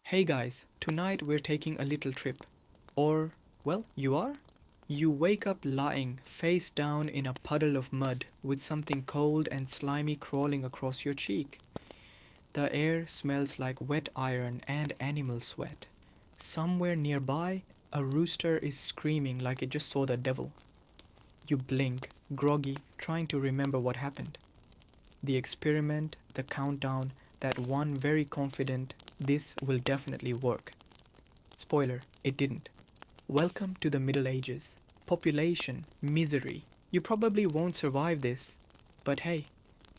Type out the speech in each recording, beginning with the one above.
Hey guys, tonight we're taking a little trip. Or, well, you are? You wake up lying face down in a puddle of mud with something cold and slimy crawling across your cheek. The air smells like wet iron and animal sweat. Somewhere nearby, a rooster is screaming like it just saw the devil. You blink, groggy, trying to remember what happened. The experiment, the countdown, that one very confident, this will definitely work. Spoiler, it didn't. Welcome to the Middle Ages. Population, misery. You probably won't survive this. But hey,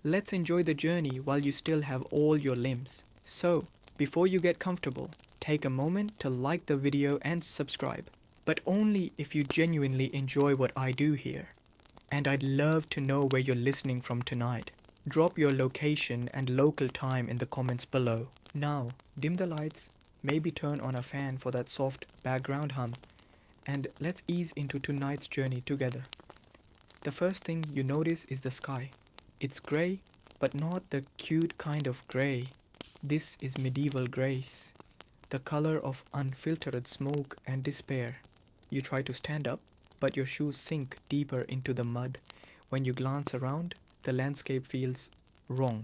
let's enjoy the journey while you still have all your limbs. So, before you get comfortable, take a moment to like the video and subscribe. But only if you genuinely enjoy what I do here. And I'd love to know where you're listening from tonight. Drop your location and local time in the comments below. Now, dim the lights, maybe turn on a fan for that soft background hum, and let's ease into tonight's journey together. The first thing you notice is the sky. It's grey, but not the cute kind of grey. This is medieval grace, the color of unfiltered smoke and despair. You try to stand up, but your shoes sink deeper into the mud. When you glance around, the landscape feels wrong.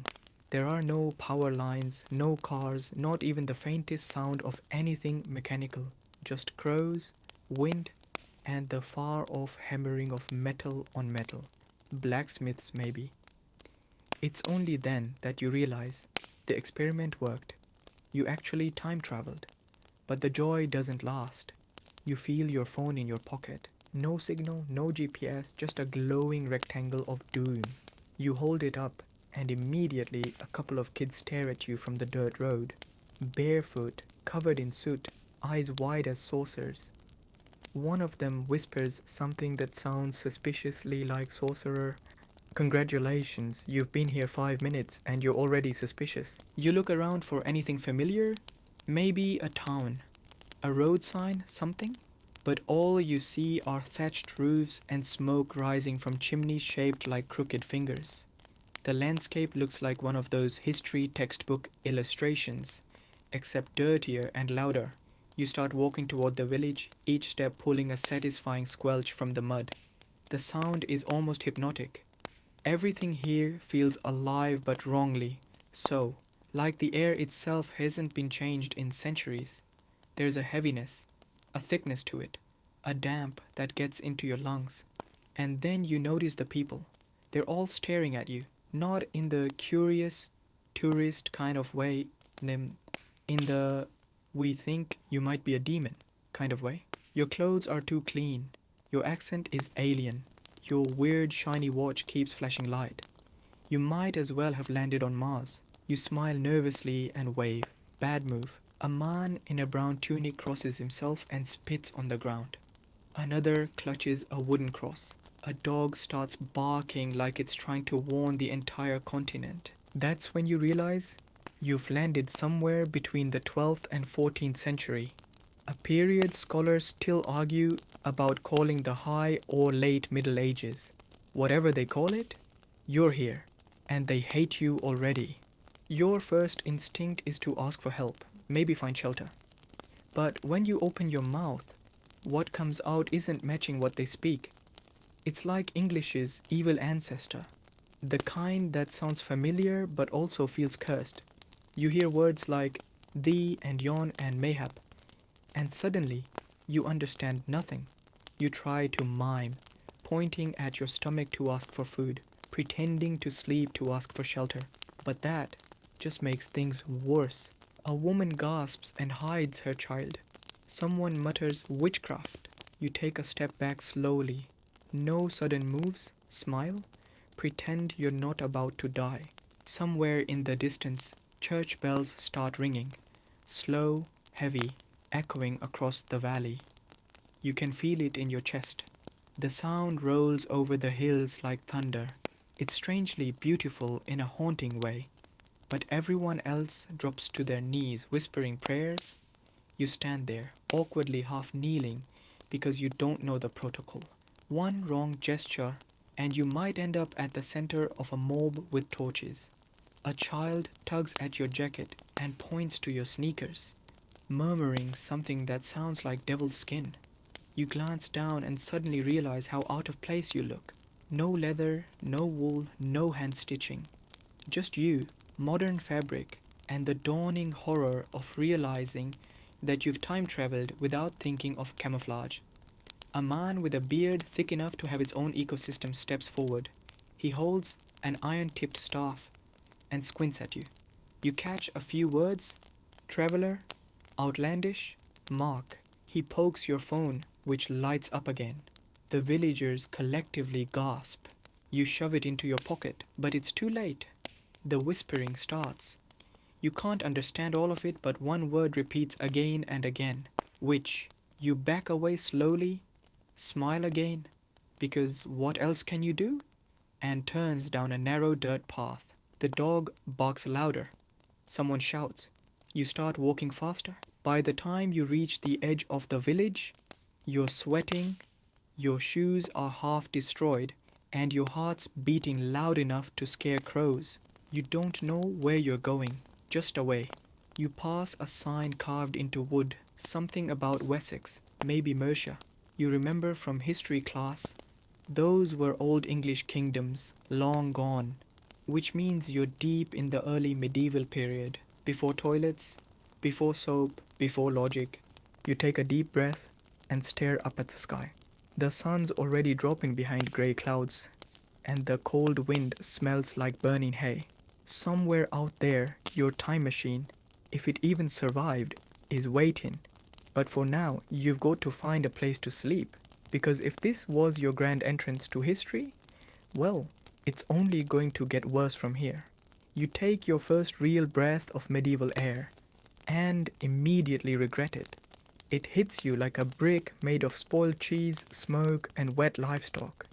There are no power lines, no cars, not even the faintest sound of anything mechanical. Just crows, wind, and the far-off hammering of metal on metal. Blacksmiths, maybe. It's only then that you realize the experiment worked. You actually time traveled. But the joy doesn't last. You feel your phone in your pocket. No signal, no GPS, just a glowing rectangle of doom. You hold it up, and immediately a couple of kids stare at you from the dirt road. Barefoot, covered in soot, eyes wide as saucers. One of them whispers something that sounds suspiciously like sorcerer. Congratulations, you've been here 5 minutes and you're already suspicious. You look around for anything familiar? Maybe a town, a road sign, something? But all you see are thatched roofs and smoke rising from chimneys shaped like crooked fingers. The landscape looks like one of those history textbook illustrations, except dirtier and louder. You start walking toward the village, each step pulling a satisfying squelch from the mud. The sound is almost hypnotic. Everything here feels alive but wrongly. So, like the air itself hasn't been changed in centuries. There's a heaviness, a thickness to it, a damp that gets into your lungs. And then you notice the people. They're all staring at you, not in the curious tourist kind of way, in the we think you might be a demon kind of way. Your clothes are too clean. Your accent is alien. Your weird shiny watch keeps flashing light. You might as well have landed on Mars. You smile nervously and wave. Bad move. A man in a brown tunic crosses himself and spits on the ground. Another clutches a wooden cross. A dog starts barking like it's trying to warn the entire continent. That's when you realize you've landed somewhere between the 12th and 14th century. A period scholars still argue about calling the High or Late Middle Ages. Whatever they call it, you're here, and they hate you already. Your first instinct is to ask for help, maybe find shelter. But when you open your mouth, what comes out isn't matching what they speak. It's like English's evil ancestor, the kind that sounds familiar but also feels cursed. You hear words like thee and yon and mayhap, and suddenly you understand nothing. You try to mime, pointing at your stomach to ask for food, pretending to sleep to ask for shelter. But that just makes things worse. A woman gasps and hides her child. Someone mutters witchcraft. You take a step back slowly. No sudden moves, smile, pretend you're not about to die. Somewhere in the distance, church bells start ringing, slow, heavy, echoing across the valley. You can feel it in your chest. The sound rolls over the hills like thunder. It's strangely beautiful in a haunting way. But everyone else drops to their knees, whispering prayers. You stand there, awkwardly half kneeling, because you don't know the protocol. One wrong gesture, and you might end up at the center of a mob with torches. A child tugs at your jacket and points to your sneakers. murmuring something that sounds like devil's skin. You glance down and suddenly realize how out of place you look. No leather, no wool, no hand stitching. Just you, modern fabric, and the dawning horror of realizing that you've time traveled without thinking of camouflage. A man with a beard thick enough to have its own ecosystem steps forward. He holds an iron tipped staff and squints at you. You catch a few words: traveler, outlandish, mark. He pokes your phone, which lights up again. The villagers collectively gasp. You shove it into your pocket, but it's too late. The whispering starts. You can't understand all of it, but one word repeats again and again. Which? You back away slowly, smile again, because what else can you do? And turns down a narrow dirt path. The dog barks louder. Someone shouts. You start walking faster. By the time you reach the edge of the village, you're sweating, your shoes are half destroyed, and your heart's beating loud enough to scare crows. You don't know where you're going, just away. You pass a sign carved into wood, something about Wessex, maybe Mercia. You remember from history class, those were Old English kingdoms, long gone, which means you're deep in the early medieval period, before toilets, before soap, before logic. You take a deep breath and stare up at the sky. The sun's already dropping behind grey clouds, and the cold wind smells like burning hay. Somewhere out there, your time machine, if it even survived, is waiting. But for now, you've got to find a place to sleep, because if this was your grand entrance to history, well, it's only going to get worse from here. You take your first real breath of medieval air, and immediately regret it. It hits you like a brick made of spoiled cheese, smoke, and wet livestock.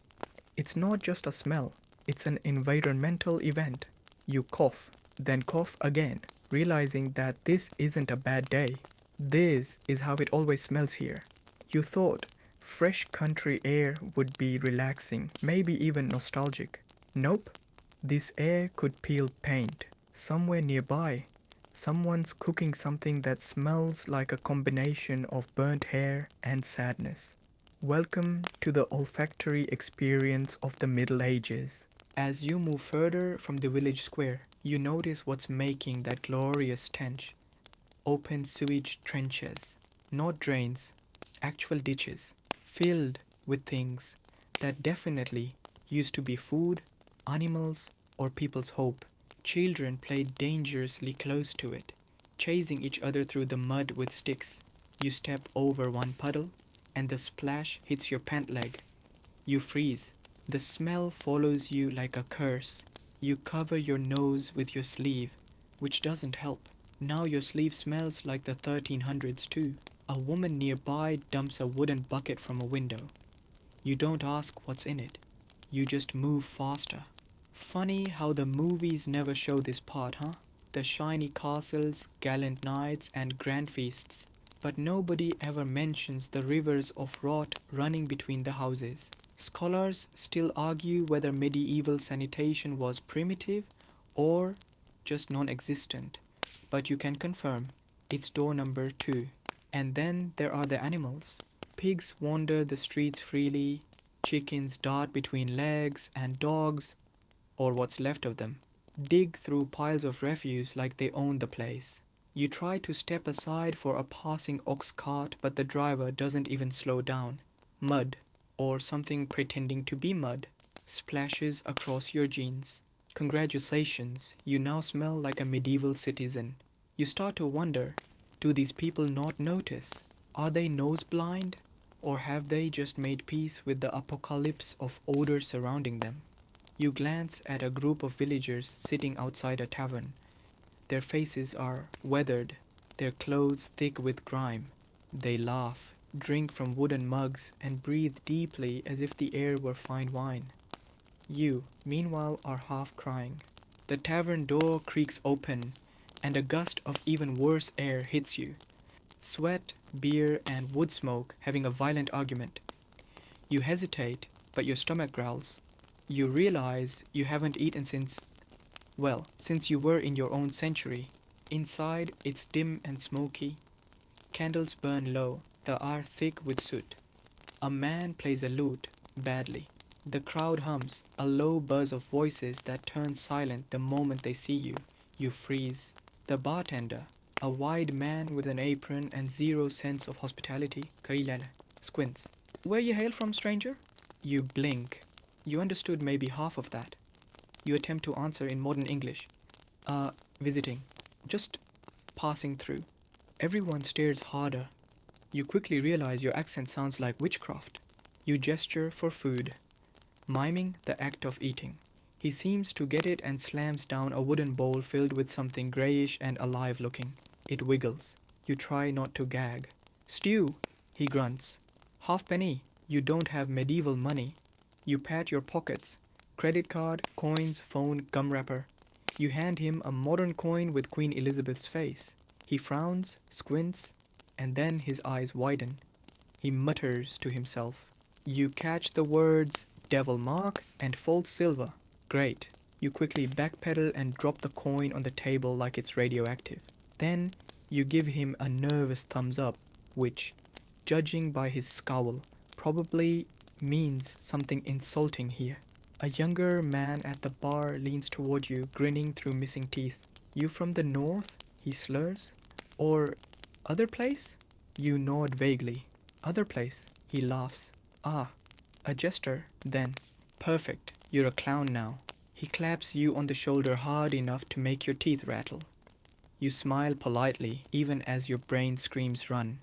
It's not just a smell, it's an environmental event. You cough, then cough again, realizing that this isn't a bad day. This is how it always smells here. You thought fresh country air would be relaxing, maybe even nostalgic. Nope, this air could peel paint. Somewhere nearby, someone's cooking something that smells like a combination of burnt hair and sadness. Welcome to the olfactory experience of the Middle Ages. As you move further from the village square, you notice what's making that glorious stench. Open sewage trenches, not drains, actual ditches, filled with things that definitely used to be food, animals, or people's hope. Children played dangerously close to it, chasing each other through the mud with sticks. You step over one puddle, and the splash hits your pant leg. You freeze. The smell follows you like a curse. You cover your nose with your sleeve, which doesn't help. Now your sleeve smells like the 1300s too. A woman nearby dumps a wooden bucket from a window. You don't ask what's in it. You just move faster. Funny how the movies never show this part, huh? The shiny castles, gallant knights, and grand feasts. But nobody ever mentions the rivers of rot running between the houses. Scholars still argue whether medieval sanitation was primitive or just non-existent. But you can confirm, it's door number 2. And then there are the animals. Pigs wander the streets freely, chickens dart between legs, and dogs, or what's left of them, dig through piles of refuse like they own the place. You try to step aside for a passing ox cart, but the driver doesn't even slow down. Mud, or something pretending to be mud, splashes across your jeans. Congratulations, you now smell like a medieval citizen. You start to wonder, do these people not notice? Are they nose blind? Or have they just made peace with the apocalypse of odor surrounding them? You glance at a group of villagers sitting outside a tavern. Their faces are weathered, their clothes thick with grime. They laugh, drink from wooden mugs, and breathe deeply as if the air were fine wine. You, meanwhile, are half crying. The tavern door creaks open, and a gust of even worse air hits you. Sweat, beer, and wood smoke having a violent argument. You hesitate, but your stomach growls. You realize you haven't eaten since you were in your own century. Inside, it's dim and smoky. Candles burn low, the air thick with soot. A man plays a lute, badly. The crowd hums, a low buzz of voices that turns silent the moment they see you. You freeze. The bartender, a wide man with an apron and zero sense of hospitality, Karilala, squints. Where you hail from, stranger? You blink. You understood maybe half of that. You attempt to answer in modern English. Visiting. Just passing through. Everyone stares harder. You quickly realize your accent sounds like witchcraft. You gesture for food, miming the act of eating. He seems to get it and slams down a wooden bowl filled with something grayish and alive looking. It wiggles. You try not to gag. Stew, he grunts. Halfpenny, you don't have medieval money. You pat your pockets. Credit card, coins, phone, gum wrapper. You hand him a modern coin with Queen Elizabeth's face. He frowns, squints, and then his eyes widen. He mutters to himself. You catch the words devil mark and false silver. Great. You quickly backpedal and drop the coin on the table like it's radioactive. Then you give him a nervous thumbs up, which, judging by his scowl, probably means something insulting here. A younger man at the bar leans toward you, grinning through missing teeth. You from the north? He slurs. Or other place? You nod vaguely. Other place? He laughs. Ah, a jester, then. Perfect. You're a clown now. He claps you on the shoulder hard enough to make your teeth rattle. You smile politely, even as your brain screams run.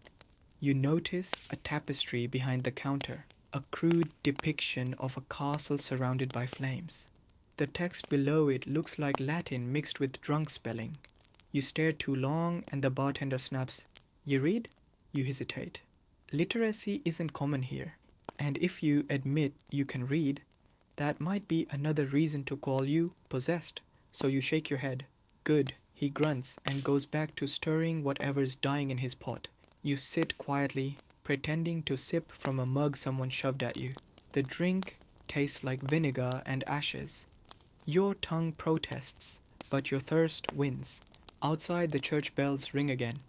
You notice a tapestry behind the counter, a crude depiction of a castle surrounded by flames. The text below it looks like Latin mixed with drunk spelling. You stare too long and the bartender snaps, "You read?" You hesitate. Literacy isn't common here, and if you admit you can read, that might be another reason to call you possessed. So you shake your head. Good. He grunts and goes back to stirring whatever's dying in his pot. You sit quietly, pretending to sip from a mug someone shoved at you. The drink tastes like vinegar and ashes. Your tongue protests, but your thirst wins. Outside, the church bells ring again.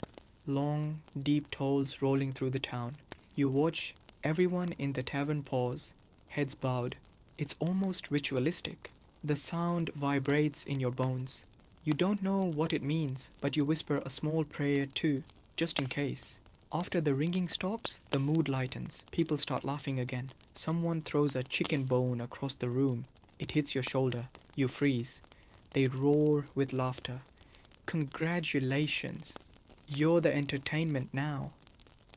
Long, deep tolls rolling through the town. You watch everyone in the tavern pause, heads bowed. It's almost ritualistic. The sound vibrates in your bones. You don't know what it means, but you whisper a small prayer too, just in case. After the ringing stops, the mood lightens. People start laughing again. Someone throws a chicken bone across the room. It hits your shoulder. You freeze. They roar with laughter. Congratulations. You're the entertainment now.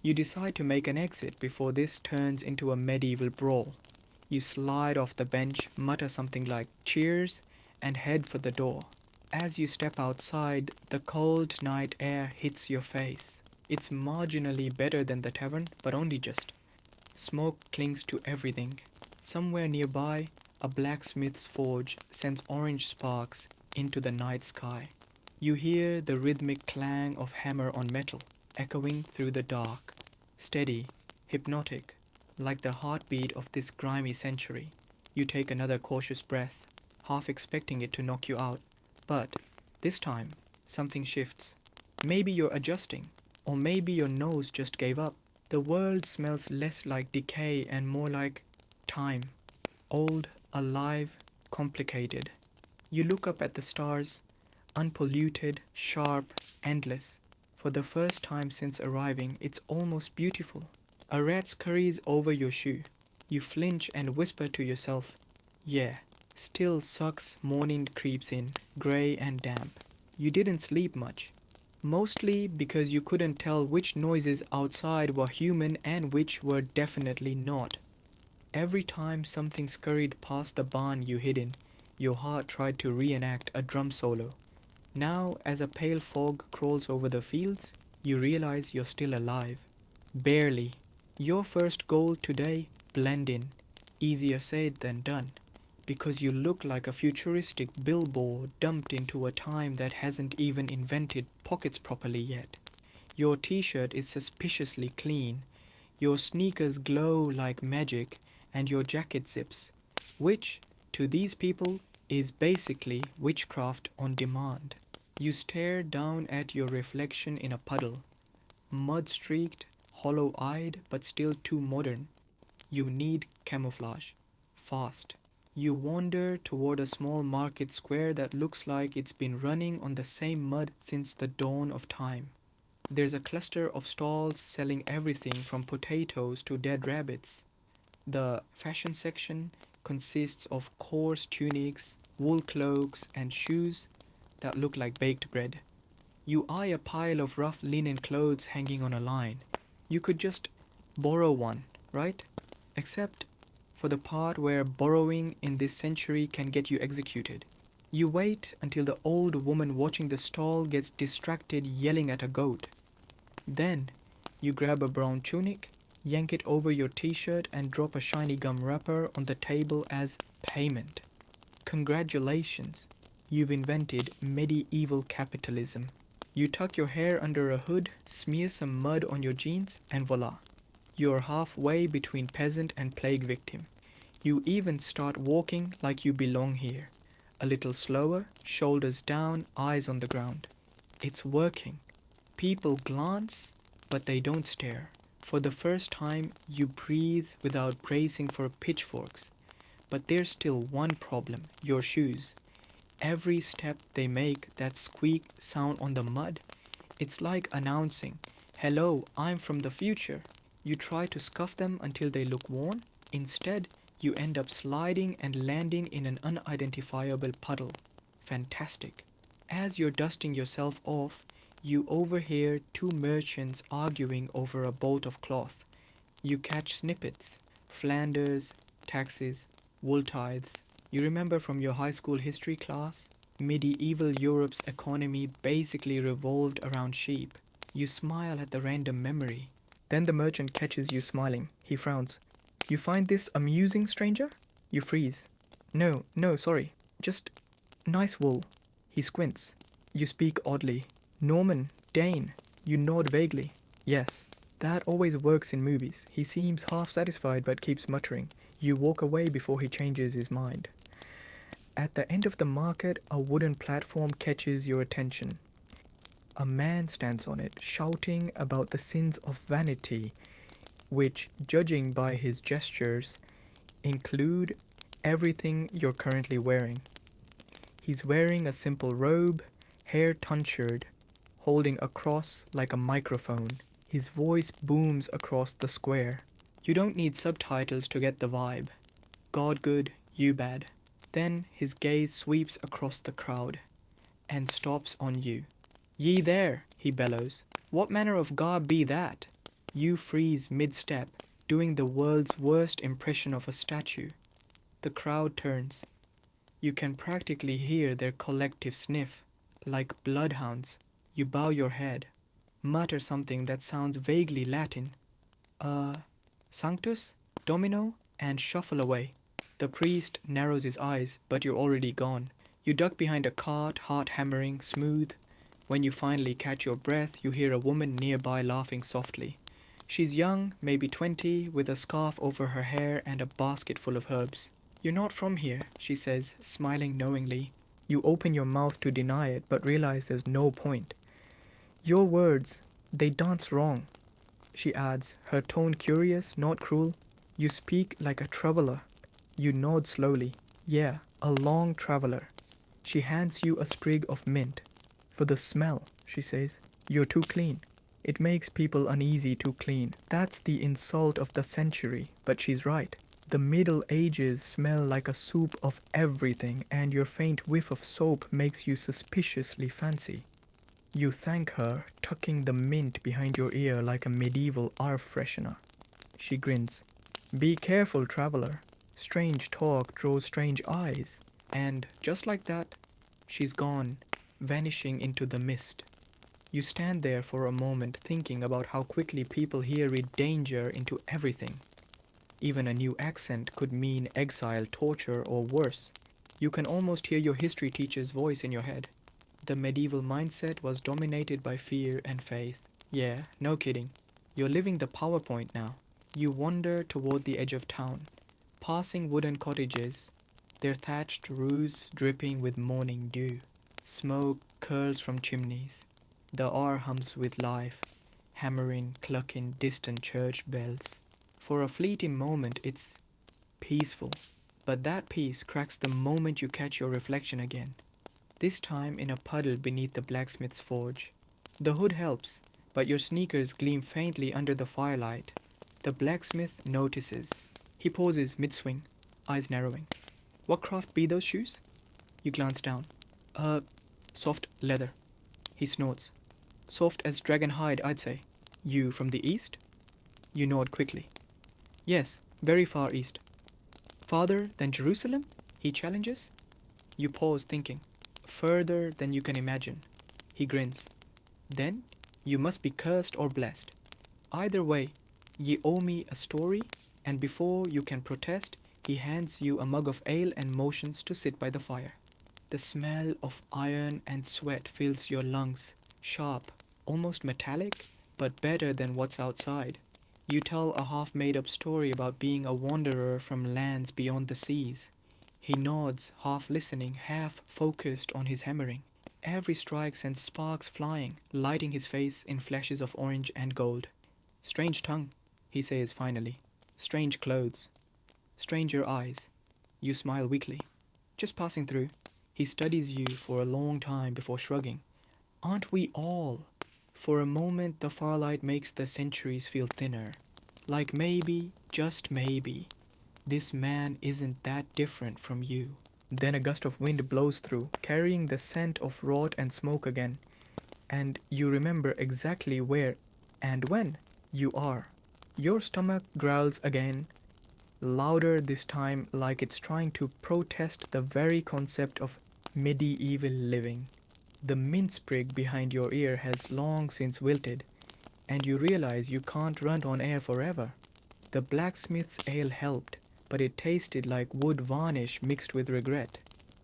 You decide to make an exit before this turns into a medieval brawl. You slide off the bench, mutter something like cheers, and head for the door. As you step outside, the cold night air hits your face. It's marginally better than the tavern, but only just. Smoke clings to everything. Somewhere nearby, a blacksmith's forge sends orange sparks into the night sky. You hear the rhythmic clang of hammer on metal, echoing through the dark. Steady, hypnotic, like the heartbeat of this grimy century. You take another cautious breath, half expecting it to knock you out. But this time, something shifts. Maybe you're adjusting, or maybe your nose just gave up. The world smells less like decay and more like time. Old, alive, complicated. You look up at the stars, unpolluted, sharp, endless. For the first time since arriving, it's almost beautiful. A rat scurries over your shoe. You flinch and whisper to yourself, yeah. Still sucks morning creeps in, grey and damp. You didn't sleep much. Mostly because you couldn't tell which noises outside were human and which were definitely not. Every time something scurried past the barn you hid in, your heart tried to reenact a drum solo. Now, as a pale fog crawls over the fields, you realize you're still alive. Barely. Your first goal today, blend in. Easier said than done. Because you look like a futuristic billboard dumped into a time that hasn't even invented pockets properly yet. Your t-shirt is suspiciously clean, your sneakers glow like magic, and your jacket zips, which, to these people, is basically witchcraft on demand. You stare down at your reflection in a puddle. mud-streaked, hollow-eyed, but still too modern. You need camouflage. Fast. You wander toward a small market square that looks like it's been running on the same mud since the dawn of time. There's a cluster of stalls selling everything from potatoes to dead rabbits. The fashion section consists of coarse tunics, wool cloaks, and shoes that look like baked bread. You eye a pile of rough linen clothes hanging on a line. You could just borrow one, right? Except for the part where borrowing in this century can get you executed. You wait until the old woman watching the stall gets distracted yelling at a goat. Then you grab a brown tunic, yank it over your t-shirt, and drop a shiny gum wrapper on the table as payment. Congratulations, you've invented medieval capitalism. You tuck your hair under a hood, smear some mud on your jeans, and voila. You're halfway between peasant and plague victim. You even start walking like you belong here. A little slower, shoulders down, eyes on the ground. It's working. People glance, but they don't stare. For the first time, you breathe without bracing for pitchforks. But there's still one problem, your shoes. Every step they make, that squeak sound on the mud, it's like announcing, "Hello, I'm from the future." You try to scuff them until they look worn. Instead, you end up sliding and landing in an unidentifiable puddle. Fantastic. As you're dusting yourself off, you overhear two merchants arguing over a bolt of cloth. You catch snippets, Flanders, taxes, wool tithes. You remember from your high school history class? Medieval Europe's economy basically revolved around sheep. You smile at the random memory. Then the merchant catches you smiling. He frowns. "You find this amusing, stranger?" You freeze. No, sorry. Just nice wool." He squints. You speak oddly. "Norman, Dane." You nod vaguely. "Yes, that always works in movies." He seems half satisfied but keeps muttering. You walk away before he changes his mind. At the end of the market, a wooden platform catches your attention. A man stands on it, shouting about the sins of vanity, which, judging by his gestures, include everything you're currently wearing. He's wearing a simple robe, hair tonsured, holding a cross like a microphone. His voice booms across the square. You don't need subtitles to get the vibe. God good, you bad. Then his gaze sweeps across the crowd and stops on you. "Ye there," he bellows. "What manner of garb be that?" You freeze mid-step, doing the world's worst impression of a statue. The crowd turns. You can practically hear their collective sniff, like bloodhounds. You bow your head, mutter something that sounds vaguely Latin. Sanctus, Domino, and shuffle away. The priest narrows his eyes, but you're already gone. You duck behind a cart, heart hammering, smooth. When you finally catch your breath, you hear a woman nearby laughing softly. She's young, maybe 20, with a scarf over her hair and a basket full of herbs. "You're not from here," she says, smiling knowingly. You open your mouth to deny it, but realize there's no point. "Your words, they dance wrong," she adds, her tone curious, not cruel. "You speak like a traveler." You nod slowly. "Yeah, a long traveler." She hands you a sprig of mint. "For the smell," she says. "You're too clean." It makes people uneasy to clean. That's the insult of the century, but she's right. The Middle Ages smell like a soup of everything, and your faint whiff of soap makes you suspiciously fancy. You thank her, tucking the mint behind your ear like a medieval air freshener. She grins. "Be careful, traveler. Strange talk draws strange eyes." And just like that, she's gone, vanishing into the mist. You stand there for a moment thinking about how quickly people here read danger into everything. Even a new accent could mean exile, torture, or worse. You can almost hear your history teacher's voice in your head. The medieval mindset was dominated by fear and faith. Yeah, no kidding. You're living the PowerPoint now. You wander toward the edge of town, passing wooden cottages, their thatched roofs dripping with morning dew. Smoke curls from chimneys. The air hums with life. hammering, clucking distant church bells. For a fleeting moment, it's peaceful. But that peace cracks the moment you catch your reflection again. This time in a puddle beneath the blacksmith's forge. The hood helps, but your sneakers gleam faintly under the firelight. The blacksmith notices. He pauses mid-swing, eyes narrowing. What craft be those shoes? You glance down. Soft leather. He snorts. Soft as dragon hide, I'd say. You from the east? You nod quickly. Yes, very far east. Farther than Jerusalem? He challenges. You pause thinking. Further than you can imagine. He grins. Then you must be cursed or blessed. Either way, ye owe me a story, and before you can protest, he hands you a mug of ale and motions to sit by the fire. The smell of iron and sweat fills your lungs, sharp, almost metallic, but better than what's outside. You tell a half-made-up story about being a wanderer from lands beyond the seas. He nods, half listening, half focused on his hammering. Every strike sends sparks flying, lighting his face in flashes of orange and gold. Strange tongue, he says finally. Strange clothes. Stranger eyes. You smile weakly. Just passing through. He studies you for a long time before shrugging. Aren't we all? For a moment the firelight makes the centuries feel thinner. Like maybe, just maybe, this man isn't that different from you. Then a gust of wind blows through, carrying the scent of rot and smoke again. And you remember exactly where and when you are. Your stomach growls again, louder this time, like it's trying to protest the very concept of medieval living. The mint sprig behind your ear has long since wilted, and you realize you can't run on air forever. The blacksmith's ale helped, but it tasted like wood varnish mixed with regret.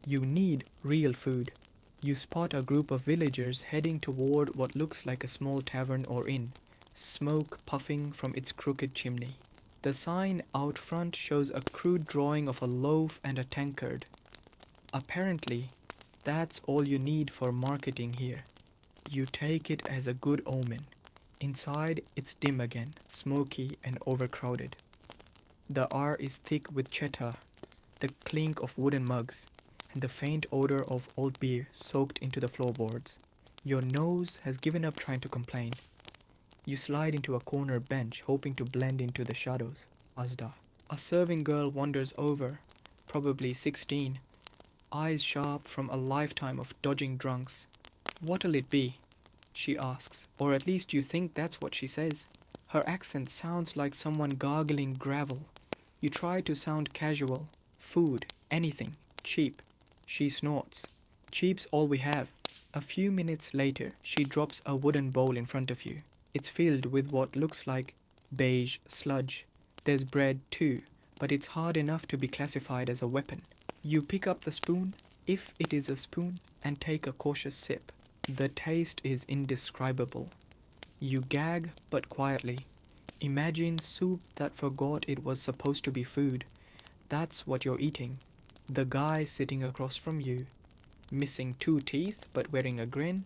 You need real food. You spot a group of villagers heading toward what looks like a small tavern or inn, smoke puffing from its crooked chimney. The sign out front shows a crude drawing of a loaf and a tankard. Apparently, that's all you need for marketing here. You take it as a good omen. Inside, it's dim again, smoky and overcrowded. The air is thick with chatter, the clink of wooden mugs, and the faint odor of old beer soaked into the floorboards. Your nose has given up trying to complain. You slide into a corner bench, hoping to blend into the shadows. Azda. A serving girl wanders over, probably 16, eyes sharp from a lifetime of dodging drunks. What'll it be? She asks, or at least you think that's what she says. Her accent sounds like someone gargling gravel. You try to sound casual. Food, anything, cheap. She snorts. Cheap's all we have. A few minutes later, she drops a wooden bowl in front of you. It's filled with what looks like beige sludge. There's bread too, but it's hard enough to be classified as a weapon. You pick up the spoon, if it is a spoon, and take a cautious sip. The taste is indescribable. You gag, but quietly. Imagine soup that forgot it was supposed to be food. That's what you're eating. The guy sitting across from you, missing 2 teeth but wearing a grin,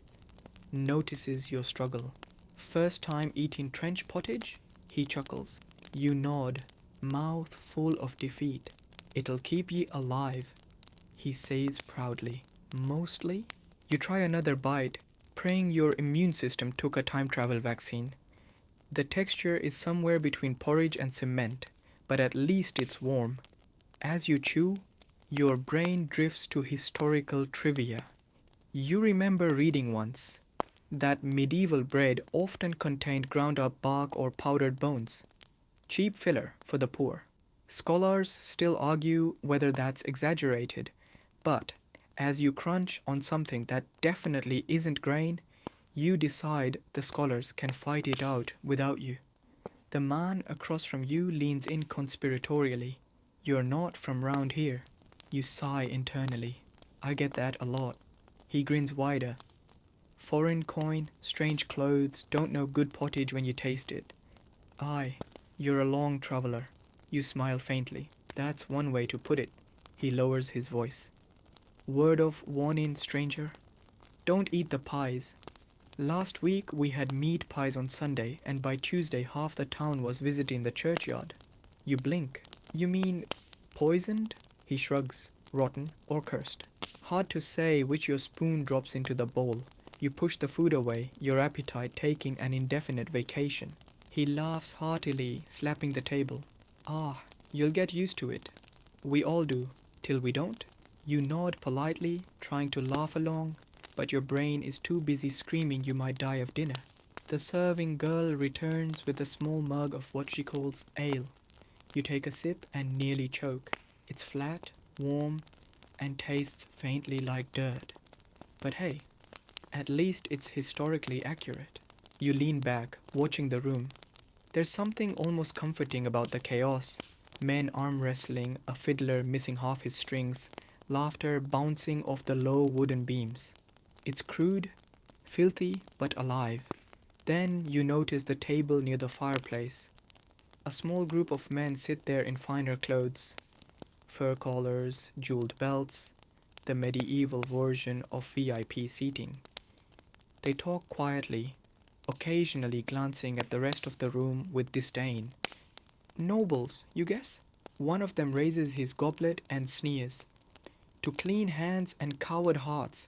notices your struggle. First time eating trench pottage? He chuckles. You nod, mouth full of defeat. It'll keep ye alive, he says proudly. Mostly? You try another bite, praying your immune system took a time travel vaccine. The texture is somewhere between porridge and cement, but at least it's warm. As you chew, your brain drifts to historical trivia. You remember reading once that medieval bread often contained ground up bark or powdered bones. Cheap filler for the poor. Scholars still argue whether that's exaggerated, but as you crunch on something that definitely isn't grain, you decide the scholars can fight it out without you. The man across from you leans in conspiratorially. You're not from round here. You sigh internally. I get that a lot. He grins wider. Foreign coin, strange clothes, don't know good pottage when you taste it. Aye, you're a long traveller. You smile faintly. That's one way to put it. He lowers his voice. Word of warning, stranger. Don't eat the pies. Last week we had meat pies on Sunday, and by Tuesday half the town was visiting the churchyard. You blink. You mean poisoned? He shrugs. Rotten or cursed. Hard to say which your spoon drops into the bowl. You push the food away, your appetite taking an indefinite vacation. He laughs heartily, slapping the table. Ah, you'll get used to it. We all do, till we don't. You nod politely, trying to laugh along, but your brain is too busy screaming you might die of dinner. The serving girl returns with a small mug of what she calls ale. You take a sip and nearly choke. It's flat, warm, and tastes faintly like dirt. But hey, at least it's historically accurate. You lean back, watching the room. There's something almost comforting about the chaos. Men arm wrestling, a fiddler missing half his strings, laughter bouncing off the low wooden beams. It's crude, filthy, but alive. Then you notice the table near the fireplace. A small group of men sit there in finer clothes. Fur collars, jeweled belts, the medieval version of VIP seating. They talk quietly, occasionally glancing at the rest of the room with disdain. Nobles, you guess? One of them raises his goblet and sneers. To clean hands and coward hearts.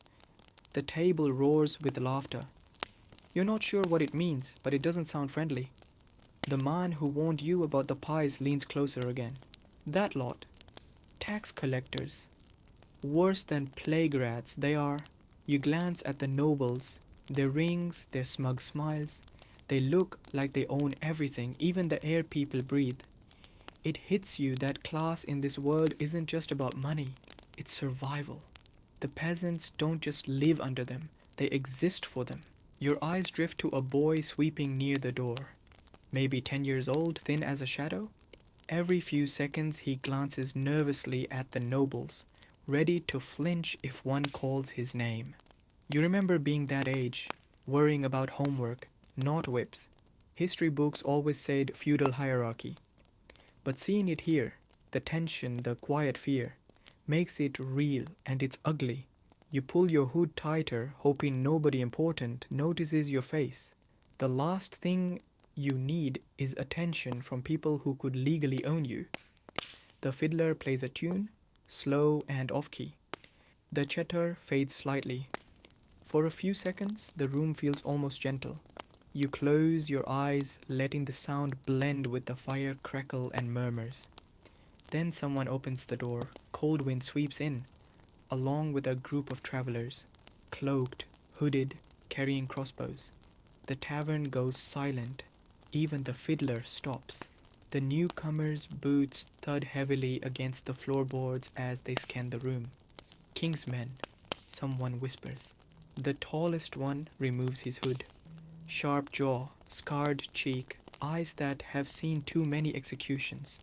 The table roars with laughter. You're not sure what it means, but it doesn't sound friendly. The man who warned you about the pies leans closer again. That lot. Tax collectors. Worse than plague rats, they are. You glance at the nobles, their rings, their smug smiles. They look like they own everything, even the air people breathe. It hits you that class in this world isn't just about money, it's survival. The peasants don't just live under them, they exist for them. Your eyes drift to a boy sweeping near the door. Maybe 10 years old, thin as a shadow. Every few seconds he glances nervously at the nobles, ready to flinch if one calls his name. You remember being that age, worrying about homework, not whips. History books always said feudal hierarchy. But seeing it here, the tension, the quiet fear, makes it real and it's ugly. You pull your hood tighter, hoping nobody important notices your face. The last thing you need is attention from people who could legally own you. The fiddler plays a tune, slow and off-key. The chatter fades slightly. For a few seconds, the room feels almost gentle. You close your eyes, letting the sound blend with the fire crackle and murmurs. Then someone opens the door. Cold wind sweeps in, along with a group of travelers, cloaked, hooded, carrying crossbows. The tavern goes silent. Even the fiddler stops. The newcomers' boots thud heavily against the floorboards as they scan the room. King's men, someone whispers. The tallest one removes his hood. Sharp jaw, scarred cheek, eyes that have seen too many executions.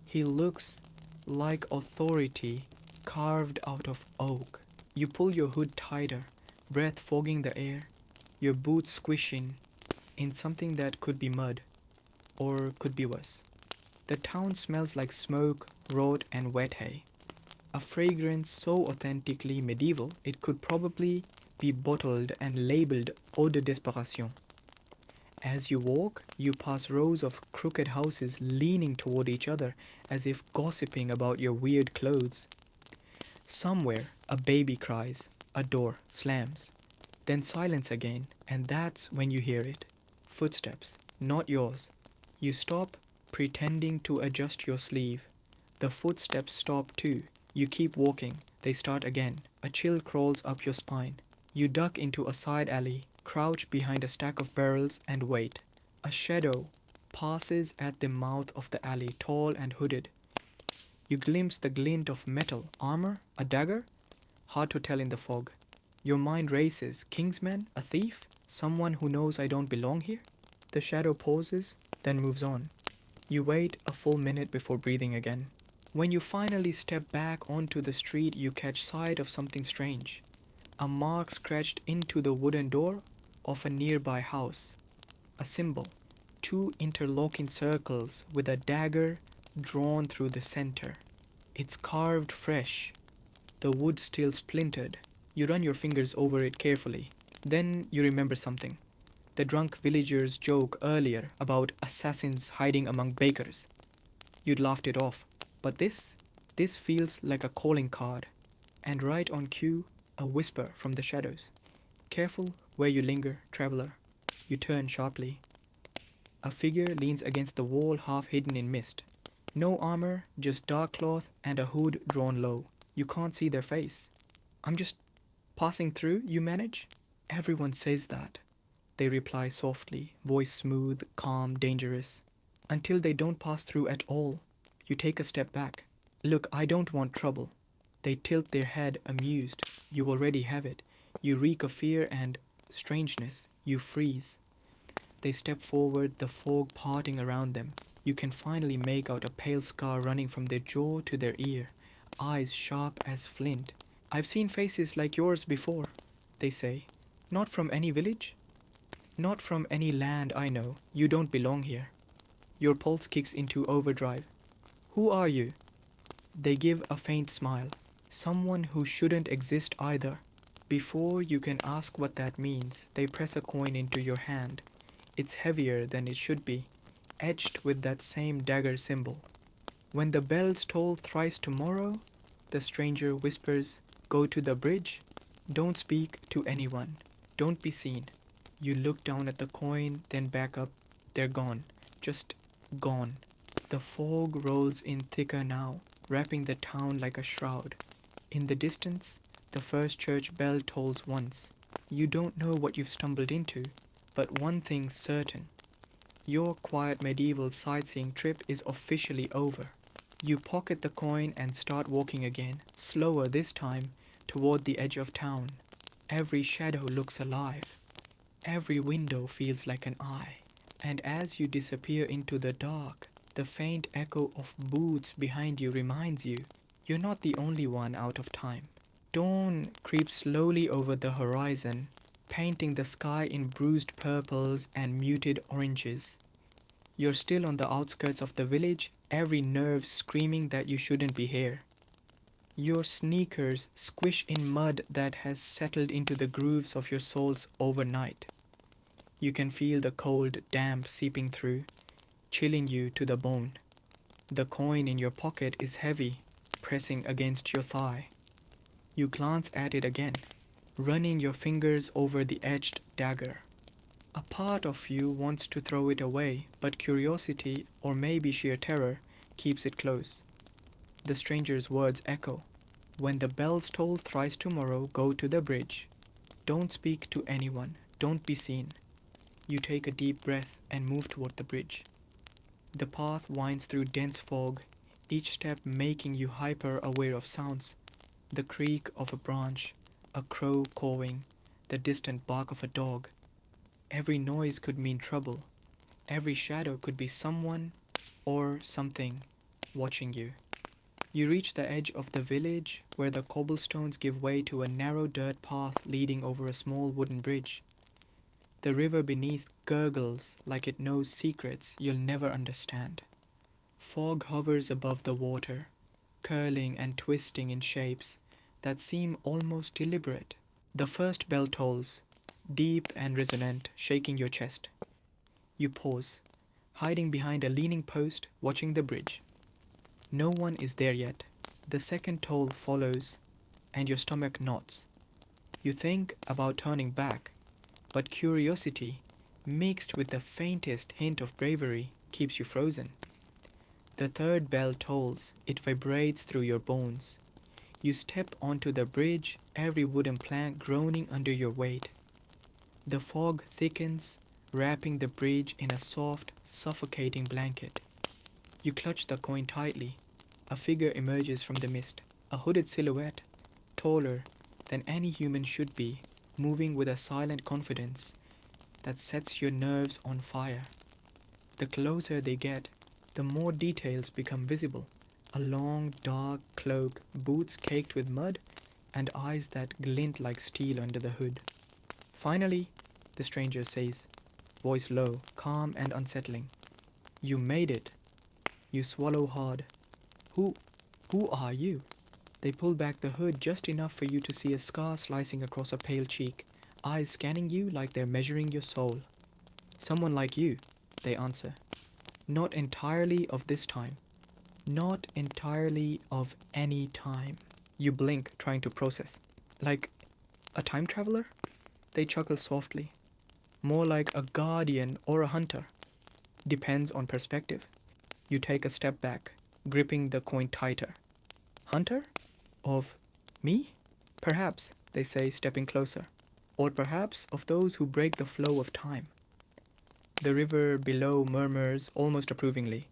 He looks like authority carved out of oak. You pull your hood tighter, breath fogging the air, your boots squishing in something that could be mud, or could be worse. The town smells like smoke, rot, and wet hay. A fragrance so authentically medieval it could probably be bottled and labeled eau de desperation. As you walk, you pass rows of crooked houses leaning toward each other as if gossiping about your weird clothes. Somewhere, a baby cries, a door slams. Then silence again, and that's when you hear it. Footsteps, not yours. You stop, pretending to adjust your sleeve. The footsteps stop too. You keep walking. They start again. A chill crawls up your spine. You duck into a side alley, crouch behind a stack of barrels, and wait. A shadow passes at the mouth of the alley, tall and hooded. You glimpse the glint of metal, armor, a dagger? Hard to tell in the fog. Your mind races. Kingsman? A thief? Someone who knows I don't belong here? The shadow pauses, then moves on. You wait a full minute before breathing again. When you finally step back onto the street, you catch sight of something strange. A mark scratched into the wooden door of a nearby house. A symbol. 2 interlocking circles with a dagger drawn through the center. It's carved fresh. The wood still splintered. You run your fingers over it carefully. Then you remember something. The drunk villager's joke earlier about assassins hiding among bakers. You'd laughed it off. But this feels like a calling card. And right on cue, a whisper from the shadows. Careful where you linger, traveler. You turn sharply. A figure leans against the wall, half hidden in mist. No armor, just dark cloth and a hood drawn low. You can't see their face. I'm just passing through, you manage? Everyone says that. They reply softly, voice smooth, calm, dangerous. Until they don't pass through at all. You take a step back. Look, I don't want trouble. They tilt their head, amused. You already have it. You reek of fear and strangeness. You freeze. They step forward, the fog parting around them. You can finally make out a pale scar running from their jaw to their ear, eyes sharp as flint. I've seen faces like yours before, they say. Not from any village? Not from any land I know. You don't belong here. Your pulse kicks into overdrive. Who are you? They give a faint smile. Someone who shouldn't exist either. Before you can ask what that means, they press a coin into your hand. It's heavier than it should be, etched with that same dagger symbol. When the bells toll thrice tomorrow, the stranger whispers, go to the bridge. Don't speak to anyone. Don't be seen. You look down at the coin, then back up. They're gone. Just gone. The fog rolls in thicker now, wrapping the town like a shroud. In the distance, the first church bell tolls once. You don't know what you've stumbled into, but one thing's certain. Your quiet medieval sightseeing trip is officially over. You pocket the coin and start walking again, slower this time, toward the edge of town. Every shadow looks alive. Every window feels like an eye. And as you disappear into the dark, the faint echo of boots behind you reminds you, you're not the only one out of time. Dawn creeps slowly over the horizon, painting the sky in bruised purples and muted oranges. You're still on the outskirts of the village, every nerve screaming that you shouldn't be here. Your sneakers squish in mud that has settled into the grooves of your soles overnight. You can feel the cold damp seeping through, chilling you to the bone. The coin in your pocket is heavy, pressing against your thigh. You glance at it again, running your fingers over the edged dagger. A part of you wants to throw it away, but curiosity, or maybe sheer terror, keeps it close. The stranger's words echo. When the bells toll thrice tomorrow, go to the bridge. Don't speak to anyone. Don't be seen. You take a deep breath and move toward the bridge. The path winds through dense fog, each step making you hyper-aware of sounds. The creak of a branch, a crow cawing, the distant bark of a dog. Every noise could mean trouble. Every shadow could be someone or something watching you. You reach the edge of the village where the cobblestones give way to a narrow dirt path leading over a small wooden bridge. The river beneath gurgles like it knows secrets you'll never understand. Fog hovers above the water, curling and twisting in shapes that seem almost deliberate. The first bell tolls, deep and resonant, shaking your chest. You pause, hiding behind a leaning post, watching the bridge. No one is there yet. The second toll follows, and your stomach knots. You think about turning back, but curiosity, mixed with the faintest hint of bravery, keeps you frozen. The third bell tolls. It vibrates through your bones. You step onto the bridge, every wooden plank groaning under your weight. The fog thickens, wrapping the bridge in a soft, suffocating blanket. You clutch the coin tightly. A figure emerges from the mist, a hooded silhouette, taller than any human should be, moving with a silent confidence that sets your nerves on fire. The closer they get, the more details become visible. A long, dark cloak, boots caked with mud, and eyes that glint like steel under the hood. Finally, the stranger says, voice low, calm and unsettling, "You made it." You swallow hard. Who are you? They pull back the hood just enough for you to see a scar slicing across a pale cheek, eyes scanning you like they're measuring your soul. Someone like you, they answer. Not entirely of this time. Not entirely of any time. You blink, trying to process. Like a time traveler? They chuckle softly. More like a guardian or a hunter. Depends on perspective. You take a step back, gripping the coin tighter. Hunter? Of me? Perhaps, they say, stepping closer. Or perhaps of those who break the flow of time. The river below murmurs almost approvingly.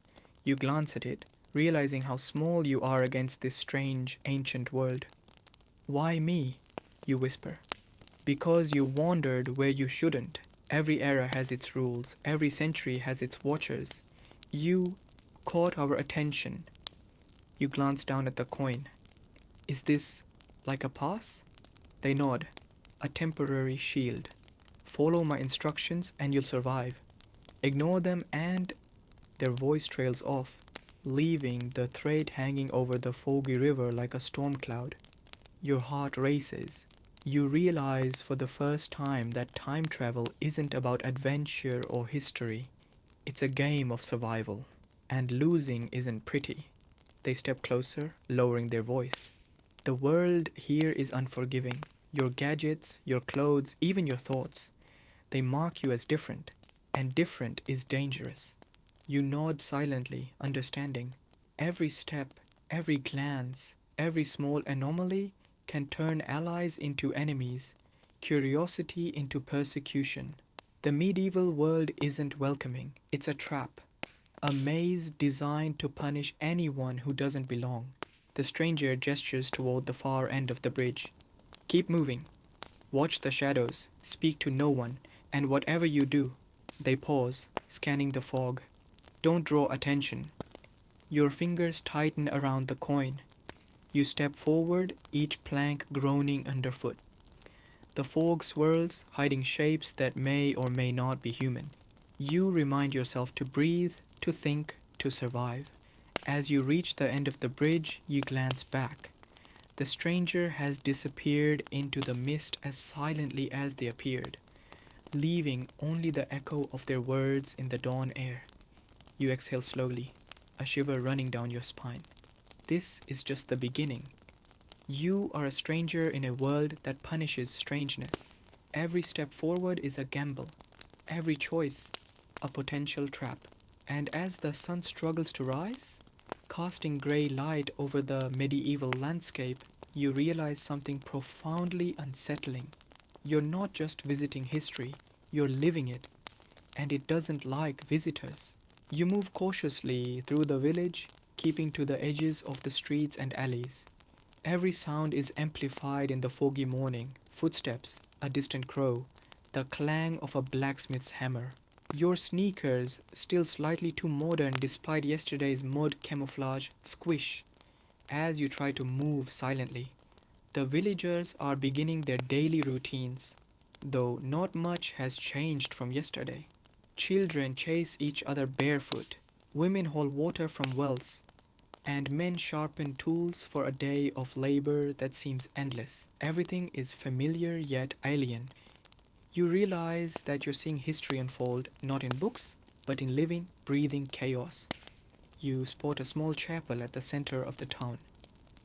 You glance at it, realizing how small you are against this strange, ancient world. Why me? You whisper. Because you wandered where you shouldn't. Every era has its rules, every century has its watchers. You caught our attention. You glance down at the coin. Is this like a pass? They nod. A temporary shield. Follow my instructions and you'll survive. Ignore them and their voice trails off, leaving the thread hanging over the foggy river like a storm cloud. Your heart races. You realize for the first time that time travel isn't about adventure or history. It's a game of survival. And losing isn't pretty. They step closer, lowering their voice. The world here is unforgiving. Your gadgets, your clothes, even your thoughts. They mark you as different. And different is dangerous. You nod silently, understanding. Every step, every glance, every small anomaly can turn allies into enemies, curiosity into persecution. The medieval world isn't welcoming, it's a trap. A maze designed to punish anyone who doesn't belong. The stranger gestures toward the far end of the bridge. Keep moving. Watch the shadows, speak to no one, and whatever you do, they pause, scanning the fog. Don't draw attention. Your fingers tighten around the coin. You step forward, each plank groaning underfoot. The fog swirls, hiding shapes that may or may not be human. You remind yourself to breathe, to think, to survive. As you reach the end of the bridge, you glance back. The stranger has disappeared into the mist as silently as they appeared, leaving only the echo of their words in the dawn air. You exhale slowly, a shiver running down your spine. This is just the beginning. You are a stranger in a world that punishes strangeness. Every step forward is a gamble, every choice a potential trap. And as the sun struggles to rise, casting grey light over the medieval landscape, you realize something profoundly unsettling. You're not just visiting history, you're living it, and it doesn't like visitors. You move cautiously through the village, keeping to the edges of the streets and alleys. Every sound is amplified in the foggy morning. Footsteps, a distant crow, the clang of a blacksmith's hammer. Your sneakers, still slightly too modern despite yesterday's mud camouflage, squish as you try to move silently. The villagers are beginning their daily routines, though not much has changed from yesterday. Children chase each other barefoot, women haul water from wells, and men sharpen tools for a day of labor that seems endless. Everything is familiar yet alien. You realize that you're seeing history unfold not in books, but in living, breathing chaos. You spot a small chapel at the center of the town.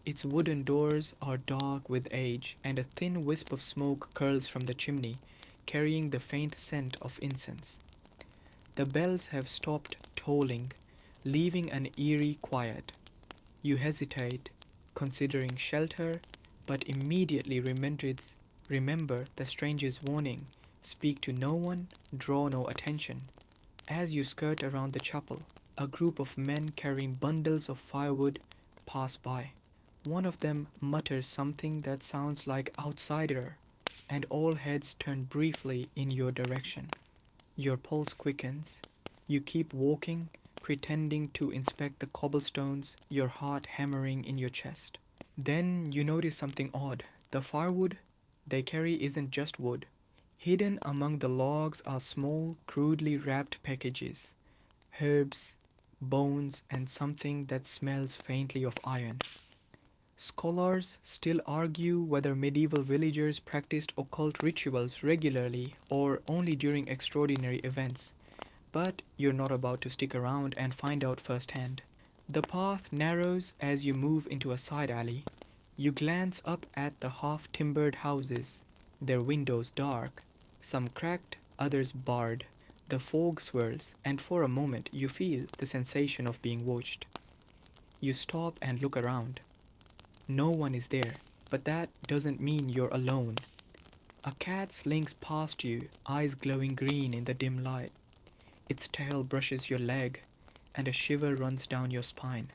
Its wooden doors are dark with age, and a thin wisp of smoke curls from the chimney, carrying the faint scent of incense. The bells have stopped tolling, leaving an eerie quiet. You hesitate, considering shelter, but immediately remember the stranger's warning: speak to no one, draw no attention. As you skirt around the chapel, a group of men carrying bundles of firewood pass by. One of them mutters something that sounds like outsider, and all heads turn briefly in your direction. Your pulse quickens. You keep walking, pretending to inspect the cobblestones, your heart hammering in your chest. Then you notice something odd. The firewood they carry isn't just wood. Hidden among the logs are small, crudely wrapped packages, herbs, bones, and something that smells faintly of iron. Scholars still argue whether medieval villagers practiced occult rituals regularly or only during extraordinary events, but you're not about to stick around and find out firsthand. The path narrows as you move into a side alley. You glance up at the half timbered houses, their windows dark, some cracked, others barred. The fog swirls, and for a moment you feel the sensation of being watched. You stop and look around. No one is there, but that doesn't mean you're alone. A cat slinks past you, eyes glowing green in the dim light. Its tail brushes your leg, and a shiver runs down your spine.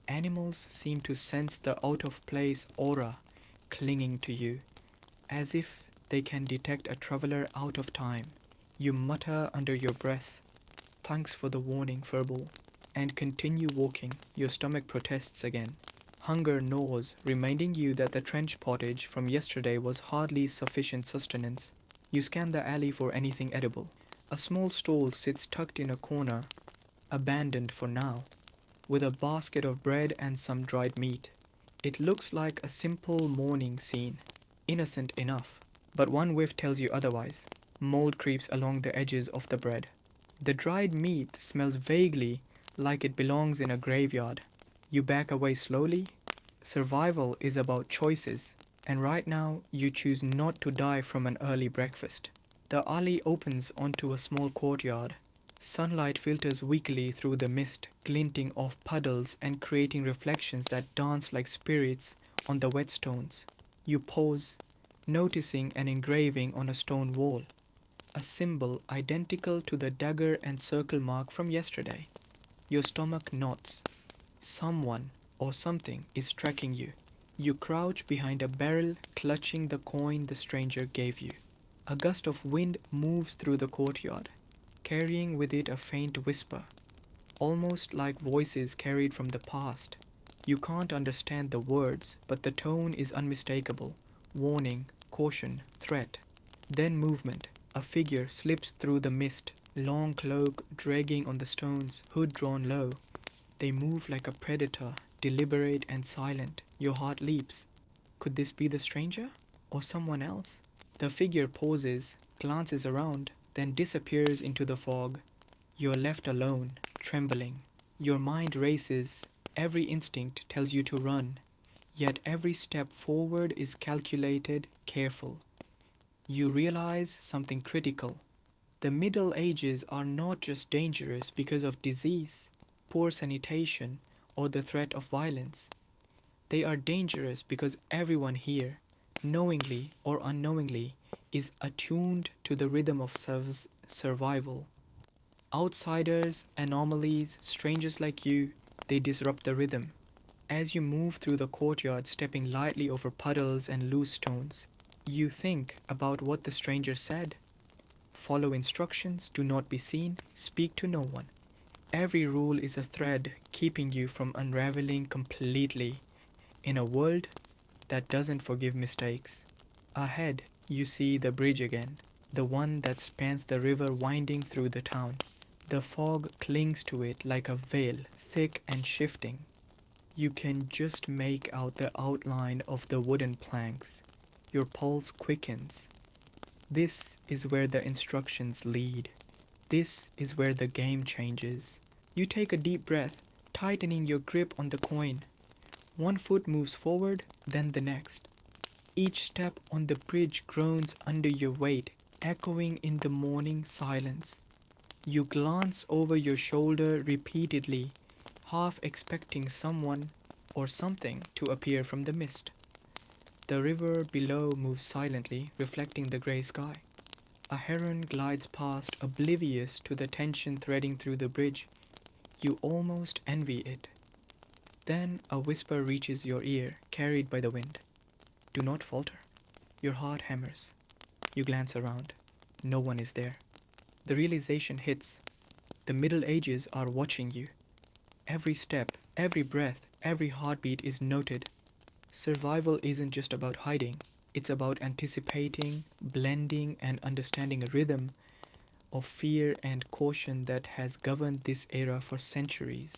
Animals seem to sense the out-of-place aura clinging to you, as if they can detect a traveler out of time. You mutter under your breath, "Thanks for the warning, Furball," and continue walking. Your stomach protests again. Hunger gnaws, reminding you that the trench pottage from yesterday was hardly sufficient sustenance. You scan the alley for anything edible. A small stall sits tucked in a corner, abandoned for now, with a basket of bread and some dried meat. It looks like a simple morning scene, innocent enough, but one whiff tells you otherwise. Mold creeps along the edges of the bread. The dried meat smells vaguely like it belongs in a graveyard. You back away slowly. Survival is about choices, and right now you choose not to die from an early breakfast. The alley opens onto a small courtyard. Sunlight filters weakly through the mist, glinting off puddles and creating reflections that dance like spirits on the wet stones. You pause, noticing an engraving on a stone wall, a symbol identical to the dagger and circle mark from yesterday. Your stomach knots. Someone or something is tracking you. You crouch behind a barrel, clutching the coin the stranger gave you. A gust of wind moves through the courtyard, carrying with it a faint whisper, almost like voices carried from the past. You can't understand the words, but the tone is unmistakable. Warning, caution, threat. Then movement. A figure slips through the mist, long cloak dragging on the stones, hood drawn low. They move like a predator, deliberate and silent. Your heart leaps. Could this be the stranger? Or someone else? The figure pauses, glances around, then disappears into the fog. You're left alone, trembling. Your mind races. Every instinct tells you to run. Yet every step forward is calculated, careful. You realize something critical. The Middle Ages are not just dangerous because of disease, poor sanitation, or the threat of violence. They are dangerous because everyone here, knowingly or unknowingly, is attuned to the rhythm of survival. Outsiders, anomalies, strangers like you, they disrupt the rhythm. As you move through the courtyard, stepping lightly over puddles and loose stones, you think about what the stranger said. Follow instructions, do not be seen, speak to no one. Every rule is a thread keeping you from unraveling completely in a world that doesn't forgive mistakes. Ahead, you see the bridge again, the one that spans the river winding through the town. The fog clings to it like a veil, thick and shifting. You can just make out the outline of the wooden planks. Your pulse quickens. This is where the instructions lead. This is where the game changes. You take a deep breath, tightening your grip on the coin. One foot moves forward, then the next. Each step on the bridge groans under your weight, echoing in the morning silence. You glance over your shoulder repeatedly, half expecting someone or something to appear from the mist. The river below moves silently, reflecting the grey sky. A heron glides past, oblivious to the tension threading through the bridge. You almost envy it. Then a whisper reaches your ear, carried by the wind. Do not falter. Your heart hammers. You glance around. No one is there. The realization hits. The Middle Ages are watching you. Every step, every breath, every heartbeat is noted. Survival isn't just about hiding. It's about anticipating, blending, and understanding a rhythm of fear and caution that has governed this era for centuries.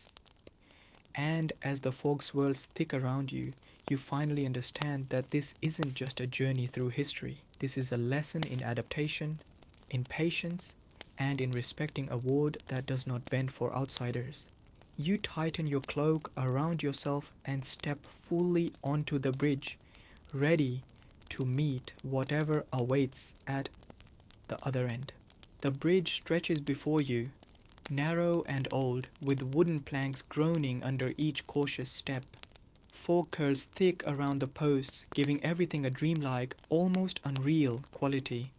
And as the fog swirls thick around you, You finally understand that this isn't just a journey through history. This is a lesson in adaptation, in patience, and in respecting a world that does not bend for outsiders. You tighten your cloak around yourself and step fully onto the bridge, ready to meet whatever awaits at the other end. The bridge stretches before you, narrow and old, with wooden planks groaning under each cautious step. Fog curls thick around the posts, giving everything a dreamlike, almost unreal quality.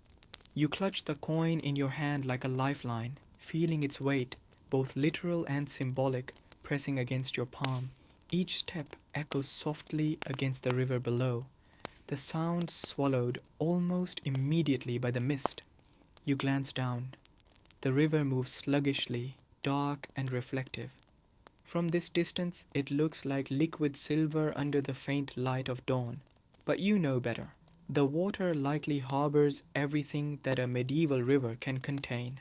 You clutch the coin in your hand like a lifeline, feeling its weight, both literal and symbolic, pressing against your palm. Each step echoes softly against the river below, the sound swallowed almost immediately by the mist. You glance down. The river moves sluggishly, dark and reflective. From this distance, it looks like liquid silver under the faint light of dawn. But you know better. The water likely harbors everything that a medieval river can contain: